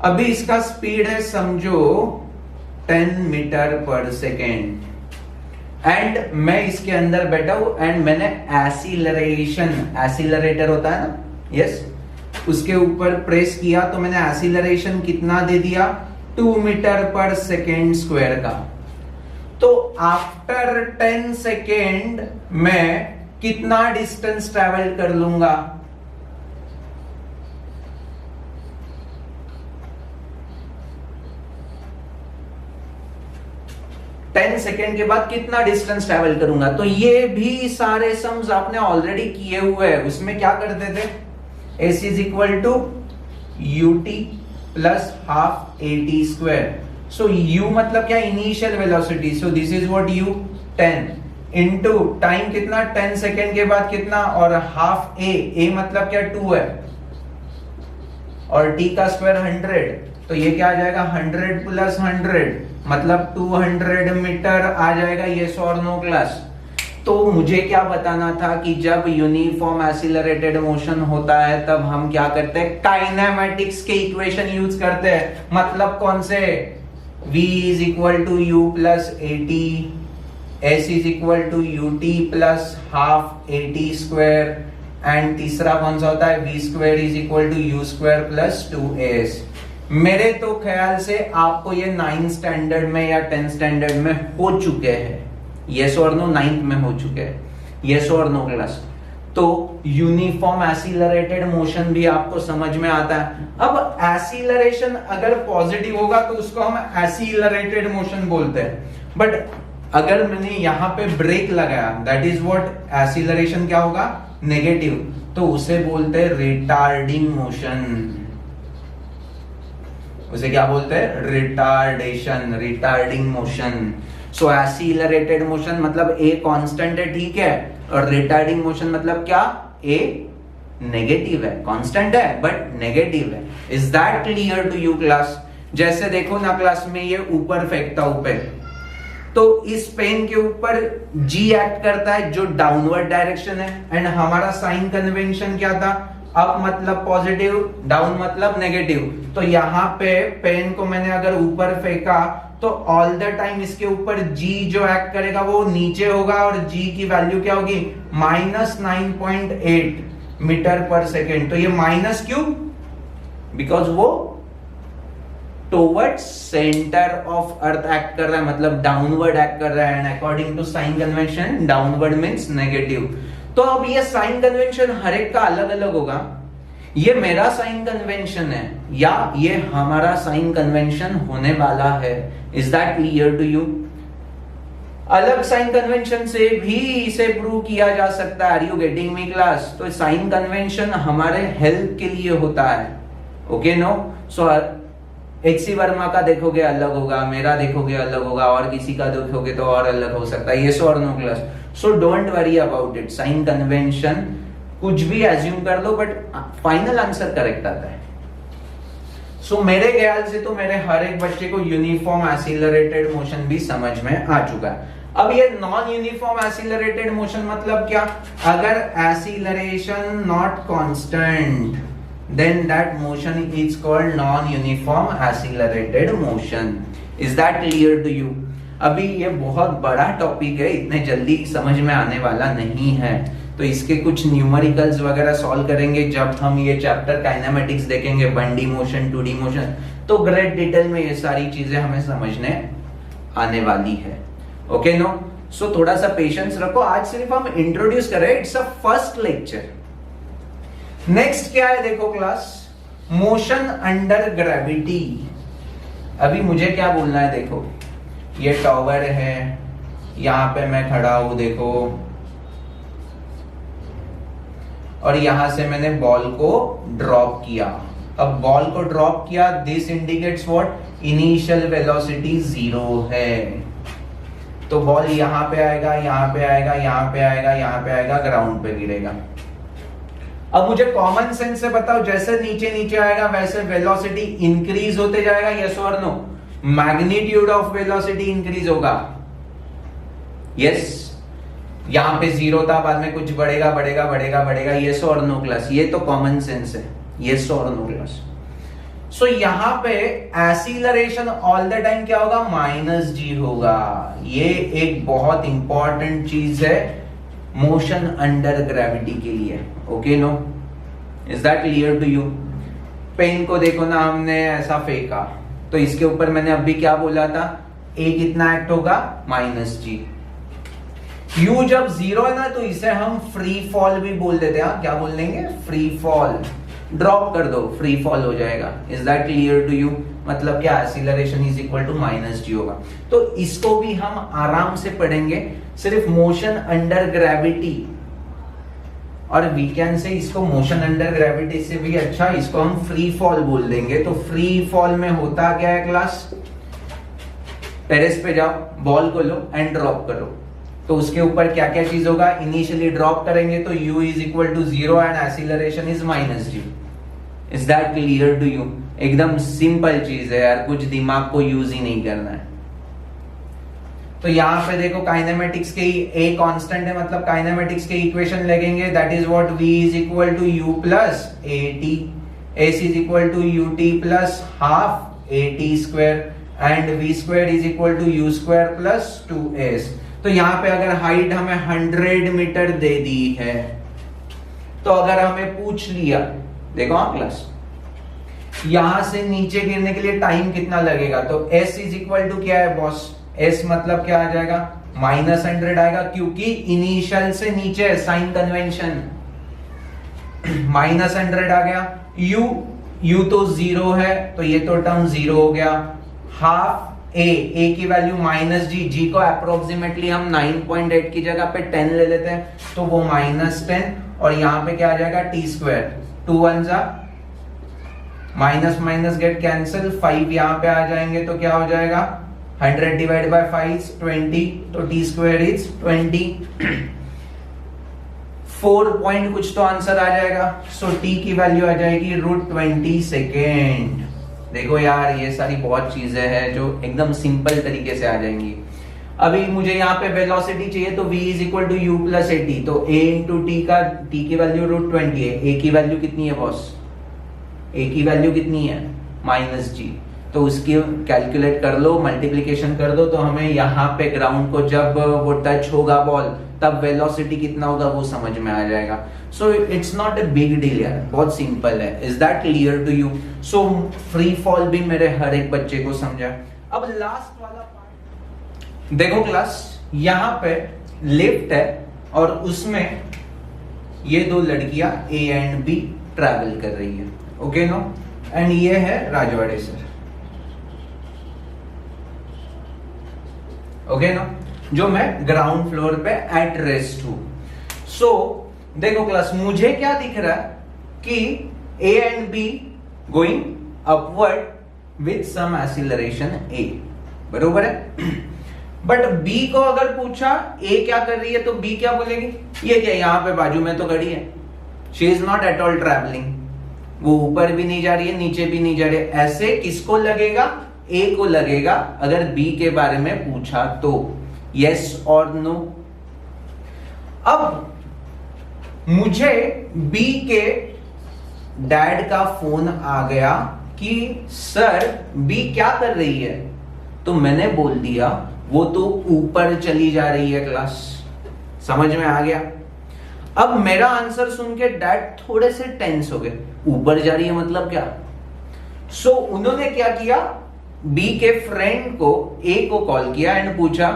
अभी इसका स्पीड है समझो 10 मीटर पर सेकेंड एंड मैं इसके अंदर बैठा हूं एंड मैंने एसिलरेशन, एसिलरेटर होता है ना, यस, उसके ऊपर प्रेस किया तो मैंने एसिलरेशन कितना दे दिया, 2 मीटर पर सेकेंड स्क्वायर का। तो आफ्टर 10 सेकेंड मैं कितना डिस्टेंस ट्रेवल कर लूंगा, 10 सेकेंड के बाद कितना डिस्टेंस ट्रेवल करूंगा। तो ये भी सारे सम्स आपने ऑलरेडी किए हुए हैं। उसमें क्या करते थे, S is equal to UT plus half AT square. So U मतलब क्या, initial velocity, so this is what U 10 into time कितना 10 सेकेंड के बाद कितना, और हाफ ए मतलब क्या 2 है और टी का स्क्वायर 100, तो ये क्या आ जाएगा 100 प्लस 100 मतलब 200 मीटर आ जाएगा। यस और नो क्लास? तो मुझे क्या बताना था कि जब यूनिफॉर्म एसिलरेटेड मोशन होता है तब हम क्या करते हैं, काइनेमेटिक्स के इक्वेशन यूज करते हैं। मतलब कौन से, v is equal to you plus AT, s is equal to UT plus half AT square, and तीसरा कौन सा होता है, v square is equal to U square plus 2s। मेरे तो ख्याल से आपको ये 9th स्टैंडर्ड में या 10th स्टैंडर्ड में हो चुके हैं। यस और नो? 9th में हो चुके हैं। यस और नो क्लास? तो यूनिफॉर्म एसिलरेटेड मोशन भी आपको समझ में आता है। अब एसिलरेशन अगर पॉजिटिव होगा तो उसको हम एसिलरेटेड मोशन बोलते हैं, बट अगर मैंने यहां पे ब्रेक लगाया, दैट इज व्हाट, एसिलरेशन क्या होगा, नेगेटिव, तो उसे बोलते हैं रिटार्डिंग मोशन। उसे क्या बोलते हैं, रिटार्डेशन, रिटार्डिंग मोशन। सो एसिलरेटेड मोशन मतलब ए कांस्टेंट है, ठीक है, और रिटार्डिंग मोशन मतलब क्या, ए नेगेटिव है, कांस्टेंट है बट नेगेटिव है। Is that clear to you class? जैसे देखो ना क्लास में ये ऊपर फेंकता हूं पेन, तो इस पेन के ऊपर जी एक्ट करता है जो डाउनवर्ड डायरेक्शन है, एंड हमारा साइन कन्वेंशन क्या था, अप मतलब पॉजिटिव, डाउन मतलब नेगेटिव। तो यहाँ पे पेन को मैंने अगर ऊपर फेंका तो ऑल द टाइम इसके ऊपर जी जो एक्ट करेगा वो नीचे होगा, और जी की वैल्यू क्या होगी, -9.8 मीटर पर सेकेंड। तो ये माइनस क्यों, बिकॉज वो towards centre of earth act कर रहा है, मतलब डाउनवर्ड एक्ट कर रहा है, and according to sign convention downward means negative. तो अब ये साइन कन्वेंशन हर एक का अलग अलग होगा। ये मेरा साइन कन्वेंशन है या ये हमारा साइन कन्वेंशन होने वाला है। Is that clear to you? अलग साइन कन्वेंशन से भी इसे प्रूव किया जा सकता है। Are you getting me class? तो साइन कन्वेंशन हमारे हेल्प के लिए होता है, okay no? So HC. Verma का देखोगे अलग होगा, मेरा देखोगे अलग होगा, और किसी का देखोगे तो और अलग हो सकता है। यस और no class? So don't worry about it. Sign convention कुछ भी एज्यूम कर लो बट फाइनल आंसर करेक्ट आता है। सो मेरे ख्याल से तो मेरे हर एक बच्चे को यूनिफॉर्म एक्सीलरेटेड मोशन भी समझ में आ चुका है। अब ये नॉन यूनिफॉर्म एक्सीलरेटेड मोशन मतलब क्या? अगर acceleration not constant then that motion is called non-uniform accelerated motion. Is that clear to you? अभी ये बहुत बड़ा टॉपिक है, इतने जल्दी समझ में आने वाला नहीं है, तो इसके कुछ न्यूमेरिकल्स वगैरह सॉल्व करेंगे जब हम ये चैप्टर काइनेमेटिक्स देखेंगे, 1D मोशन 2D मोशन, तो ग्रेट डिटेल में ये सारी चीजें हमें समझने आने वाली है। Okay no? सो थोड़ा सा पेशेंस रखो, आज सिर्फ हम इंट्रोड्यूस कर रहे हैं, it's a first lecture. Next क्या है देखो क्लास, मोशन अंडर ग्रेविटी। अभी मुझे क्या बोलना है, देखो ये टॉवर है, यहां पे मैं खड़ा हूं देखो, और यहां से मैंने बॉल को ड्रॉप किया। अब बॉल को ड्रॉप किया, this indicates what, initial velocity 0 है, तो बॉल यहां पे आएगा, यहां पे आएगा, यहां पे आएगा, यहां पे आएगा, ग्राउंड पे गिरेगा। अब मुझे कॉमन सेंस से बताओ, जैसे नीचे नीचे आएगा वैसे वेलोसिटी इंक्रीज होते जाएगा, यस और no? Magnitude of velocity increase होगा, यस। यहां पे 0 था, बाद में कुछ बढ़ेगा बढ़ेगा बढ़ेगा बढ़ेगा, यस और नो क्लास? ये तो कॉमन सेंस है, यस और नो क्लास? सो यहां पे एक्सीलरेशन ऑल द टाइम क्या होगा, -g होगा। ये एक बहुत इंपॉर्टेंट चीज है मोशन अंडर ग्रेविटी के लिए। Okay no? Is that clear to you? Pen को देखो ना, हमने ऐसा फेंका, तो इसके ऊपर मैंने अभी क्या बोला था, ए कितना एक्ट होगा, -g। u जब 0 है ना, तो इसे हम फ्री फॉल भी बोल देते हैं। क्या बोल देंगे, फ्री फॉल। ड्रॉप कर दो, फ्री फॉल हो जाएगा। Is that clear to you? मतलब क्या, acceleration is equal to -g होगा। तो इसको भी हम आराम से पढ़ेंगे, सिर्फ मोशन अंडर ग्रेविटी, और वी कैन से इसको मोशन अंडर ग्रेविटी से भी अच्छा इसको हम फ्री फॉल बोल देंगे। तो फ्री फॉल में होता क्या है क्लास, टेरेस पे जाओ, बॉल को लो एंड ड्रॉप करो, तो उसके ऊपर क्या क्या चीज होगा, इनिशियली ड्रॉप करेंगे तो u is equal to 0 and acceleration is -g। Is that clear to you? एकदम सिंपल चीज है यार, कुछ दिमाग को यूज ही नहीं करना है। तो यहां पे देखो काइनेमेटिक्स के a कांस्टेंट है, मतलब काइनेमेटिक्स के इक्वेशन लगेंगे, that is what, v is equal to u plus at, s is equal to ut plus half at square, and v square is equal to u square plus 2s। तो यहां पे अगर हाइट हमें 100 मीटर दे दी है, तो अगर हमें पूछ लिया, देखो हाँ क्लास, यहां से नीचे गिरने के लिए टाइम कितना लगेगा, तो s इज इक्वल टू क्या है बॉस, s मतलब क्या आ जाएगा, -100 आएगा, क्योंकि इनिशियल से नीचे साइन कन्वेंशन, -100 आ गया। u तो 0 है, तो ये तो टर्म 0 हो गया। हाफ a की वैल्यू -g को अप्रोक्सीमेटली हम 9.8 की जगह पे 10 ले लेते हैं, तो वो -10, और यहाँ पे क्या आ जाएगा, t स्क्वायर, 2 1 जा माइनस माइनस गेट कैंसिल, 5 यहाँ पे आ जाएंगे तो क्या हो जाएगा, 100 डिवाइड बाय 5 20, तो t स्क्वायर इज 20। 4 पॉइंट कुछ तो आंसर आ जाएगा, सो t की वैल्यू आ जाएगी √20 सेकेंड। देखो यार, ये सारी बहुत चीजें हैं जो एकदम सिंपल तरीके से आ जाएंगी। अभी मुझे यहाँ पे वेलोसिटी चाहिए, तो v is equal to you plus a t, तो a इंटू टी का, t की वैल्यू √20 है, a की वैल्यू कितनी है बॉस, a की वैल्यू कितनी है -g, तो उसकी कैलकुलेट कर लो, मल्टीप्लीकेशन कर दो, तो हमें यहाँ पे ग्राउंड को जब वो टच होगा बॉल, तब वेलोसिटी कितना होगा वो समझ में आ जाएगा। So it's not a big deal यार, बहुत सिंपल है। Is that clear to you? So free fall भी मेरे हर एक बच्चे को समझा। अब लास्ट वाला पार्ट देखो क्लास, यहाँ पे लिफ्ट है और उसमें ये दो लड़कियां ए एंड बी ट्रैवल कर रही है, ओके नो, एंड ये है राजवाड़े सर, ओके नो, जो मैं ग्राउंड फ्लोर पे एट रेस्ट हूं। सो देखो क्लास, मुझे क्या दिख रहा है कि A and B going upward with some acceleration A, बरोबर है। बट बी को अगर पूछा ए क्या कर रही है, तो बी क्या बोलेगी, ये क्या यहां पे बाजू में तो खड़ी है, she is not at all travelling. वो ऊपर भी नहीं जा रही है, नीचे भी नहीं जा रही है। ऐसे किसको लगेगा? ए को लगेगा अगर बी के बारे में पूछा तो। यस और नो। अब मुझे बी के डैड का फोन आ गया कि सर बी क्या कर रही है, तो मैंने बोल दिया वो तो ऊपर चली जा रही है क्लास। समझ में आ गया? अब मेरा आंसर सुन के डैड थोड़े से टेंस हो गए, ऊपर जा रही है मतलब क्या? सो उन्होंने क्या किया, बी के फ्रेंड को ए को कॉल किया एंड पूछा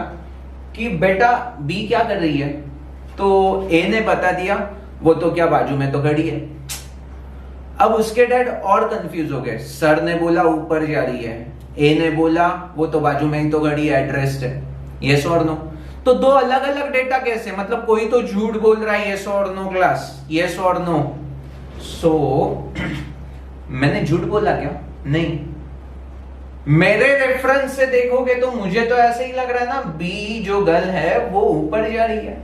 कि बेटा बी क्या कर रही है, तो ए ने बता दिया वो तो क्या बाजू में तो खड़ी है। अब उसके डैड और कंफ्यूज हो गए, सर ने बोला ऊपर जा रही है, ए ने बोला वो तो बाजू में ही तो खड़ी है, एड्रेस्ड है। यस और नो। तो दो अलग अलग डेटा कैसे, मतलब कोई तो झूठ बोल रहा है। यस और नो क्लास, यस और नो। सो मैंने झूठ बोला क्या? नहीं। मेरे रेफरेंस से देखोगे तो मुझे तो ऐसे ही लग रहा है ना, बी जो गर्ल है वो ऊपर जा रही है।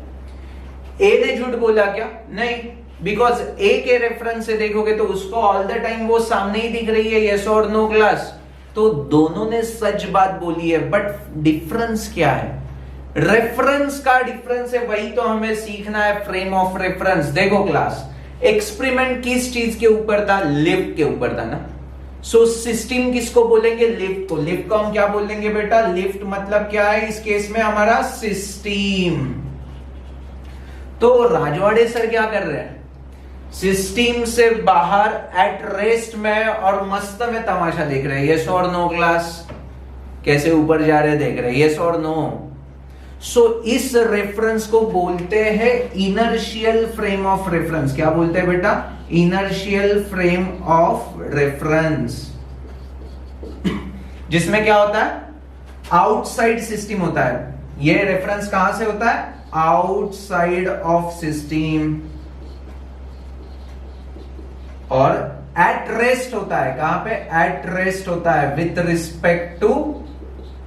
ए ने झूठ बोला क्या? नहीं, बिकॉज ए के रेफरेंस से देखोगे तो उसको ऑल द टाइम वो सामने ही दिख रही है। यस और नो क्लास। तो दोनों ने सच बात बोली है, बट डिफरेंस क्या है? रेफरेंस का डिफरेंस है, वही तो हमें सीखना है, फ्रेम ऑफ रेफरेंस। देखो क्लास, एक्सपेरिमेंट किस चीज के ऊपर था? लिफ्ट के ऊपर था ना। सो सिस्टम किसको बोलेंगे? लिफ्ट को। लिफ्ट को हम क्या बोलेंगे बेटा? लिफ्ट मतलब क्या है इस केस में? हमारा सिस्टम। तो राजवाड़े सर क्या कर रहे हैं? सिस्टम से बाहर एट रेस्ट में और मस्त में तमाशा देख रहे हैं। यस और नो क्लास? कैसे ऊपर जा रहे देख रहे हैं। यस और नो। सो इस रेफरेंस को बोलते हैं इनर्शियल फ्रेम ऑफ रेफरेंस। क्या बोलते हैं बेटा? Inertial frame of reference. जिसमें क्या होता है? आउटसाइड सिस्टम होता है। ये रेफरेंस कहां से होता है? Outside of system. और एट रेस्ट होता है। कहां पे? एट रेस्ट होता है विथ रिस्पेक्ट टू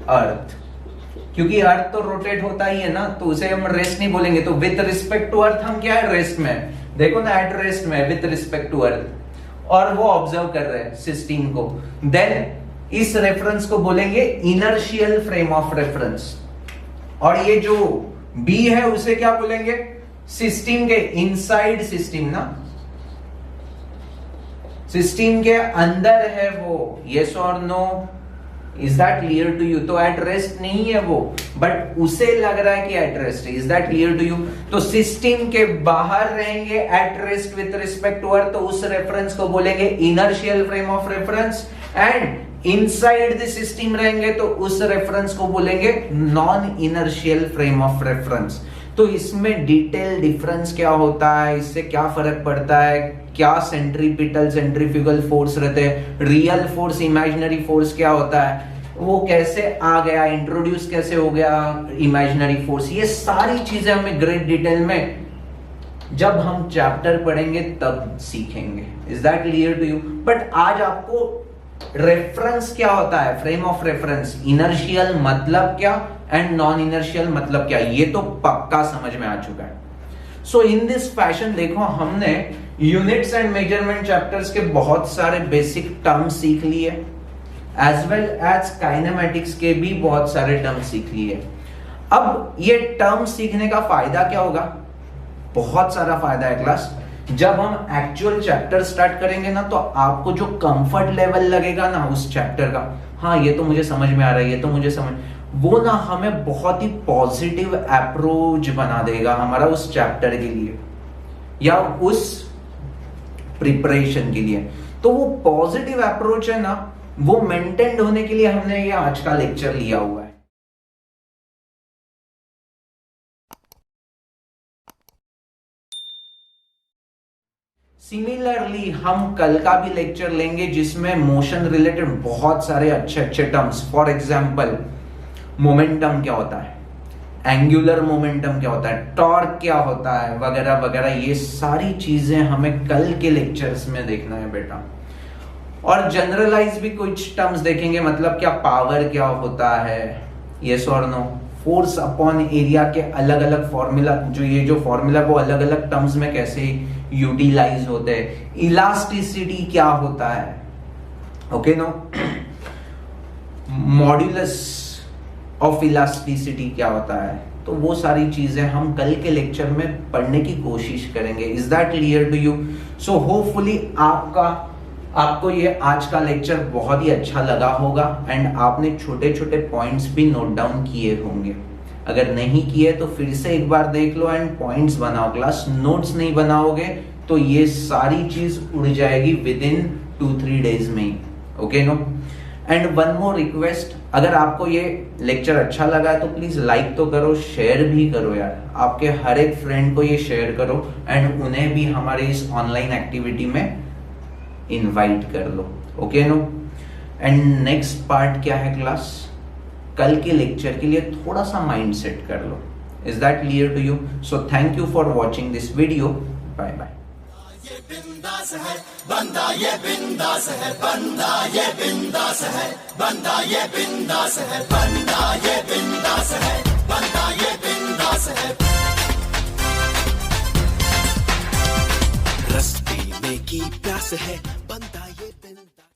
अर्थ। क्योंकि अर्थ तो रोटेट होता ही है ना, तो उसे हम रेस्ट नहीं बोलेंगे। तो विथ रिस्पेक्ट टू अर्थ हम क्या है? रेस्ट में। देखो ना, एट रेस्ट में विथ रिस्पेक्ट टू अर्थ। और वो ऑब्जर्व कर रहे हैं सिस्टम को। देन इस रेफरेंस को बोलेंगे इनर्शियल फ्रेम ऑफ रेफरेंस। और ये जो बी है उसे क्या बोलेंगे? सिस्टम के इनसाइड सिस्टम ना, सिस्टम के अंदर है वो। यस और no? Is that clear to you? तो एट रेस्ट नहीं है वो, बट उसे लग रहा है कि एट रेस्ट है। Is that clear to you? तो सिस्टम के बाहर रहेंगे at rest with respect to earth, तो उस रेफरेंस को बोलेंगे inertial frame of reference. And inside the system रहेंगे तो उस रेफरेंस को बोलेंगे non inertial frame of reference. तो इसमें डिटेल डिफरेंस क्या होता है, इससे क्या फर्क पड़ता है, क्या सेंट्रीपिटल सेंट्रीफ्यूगल फोर्स रहते हैं, रियल फोर्स इमेजिनरी फोर्स क्या होता है, वो कैसे आ गया, इंट्रोड्यूस कैसे हो गया इमेजिनरी फोर्स, ये सारी चीजें हमें ग्रेट डिटेल में जब हम चैप्टर पढ़ेंगे तब सीखेंगे। Is that clear to you? But आज आपको रेफरेंस क्या होता है, फ्रेम ऑफ रेफरेंस, इनर्शियल मतलब क्या एंड नॉन इनर्शियल मतलब क्या, ये तो पक्का समझ में आ चुका है। सो इन दिस फैशन देखो हमने यूनिट्स एंड मेजरमेंट चैप्टर्स के बहुत सारे बेसिक टर्म्स सीख लिए, एज वेल एज काइनेमेटिक्स के भी बहुत सारे टर्म्स सीख लिए। अब ये टर्म्स सीखने का फायदा क्या होगा? बहुत सारा फायदा है क्लास। जब हम एक्चुअल चैप्टर स्टार्ट करेंगे ना, तो आपको जो कंफर्ट लेवल लगेगा ना उस चैप्टर का, हाँ ये तो मुझे समझ में आ रहा है, ये तो मुझे समझ, वो ना हमें बहुत ही पॉजिटिव अप्रोच बना देगा हमारा उस चैप्टर के लिए या उस प्रिपरेशन के लिए। तो वो पॉजिटिव अप्रोच है ना, वो मेंटेन होने के लिए हमने ये आज का लेक्चर लिया हुआ है। सिमिलरली हम कल का भी लेक्चर लेंगे जिसमें मोशन रिलेटेड बहुत सारे अच्छे अच्छे टर्म्स, फॉर एग्जांपल मोमेंटम क्या होता है, एंगुलर मोमेंटम क्या होता है, टॉर्क क्या होता है, वगैरह वगैरह, ये सारी चीजें हमें कल के लेक्चर्स में देखना है बेटा। और जनरलाइज भी कुछ टर्म्स देखेंगे, मतलब क्या पावर क्या होता है, यस और नो, फोर्स अपॉन एरिया के अलग अलग फॉर्मूला, जो फॉर्मूला वो अलग अलग टर्म्स में कैसे यूटिलाइज होते हैं, इलास्टिसिटी क्या होता है, okay no, modulus of elasticity क्या होता है, तो वो सारी चीजें हम कल के लेक्चर में पढ़ने की कोशिश करेंगे। Is that clear to you? So hopefully आपको ये आज का लेक्चर बहुत ही अच्छा लगा होगा एंड आपने छोटे छोटे पॉइंट्स भी नोट डाउन किए होंगे। अगर नहीं किए तो फिर से एक बार देख लो एंड पॉइंट्स बनाओ। क्लास नोट्स नहीं बनाओगे तो ये सारी चीज उड़ जाएगी विद इन 2-3 डेज में ही, okay no. And one more request, अगर आपको ये लेक्चर अच्छा लगा है तो प्लीज लाइक तो करो, शेयर भी करो यार, आपके हर एक फ्रेंड को ये शेयर करो एंड उन्हें भी हमारे इस ऑनलाइन एक्टिविटी में इनवाइट कर लो, okay no. And next part क्या है क्लास, कल के लेक्चर के लिए थोड़ा सा माइंड सेट कर लो। Is that clear to you? So thank you for watching this video, bye bye. ये बिंदास है बंदा, ये बिंदास है बंदा, ये बिंदास है बंदा, ये बिंदास है बंदा, ये बिंदास है बंदा, ये बिंदास है। रस पीने की प्यास है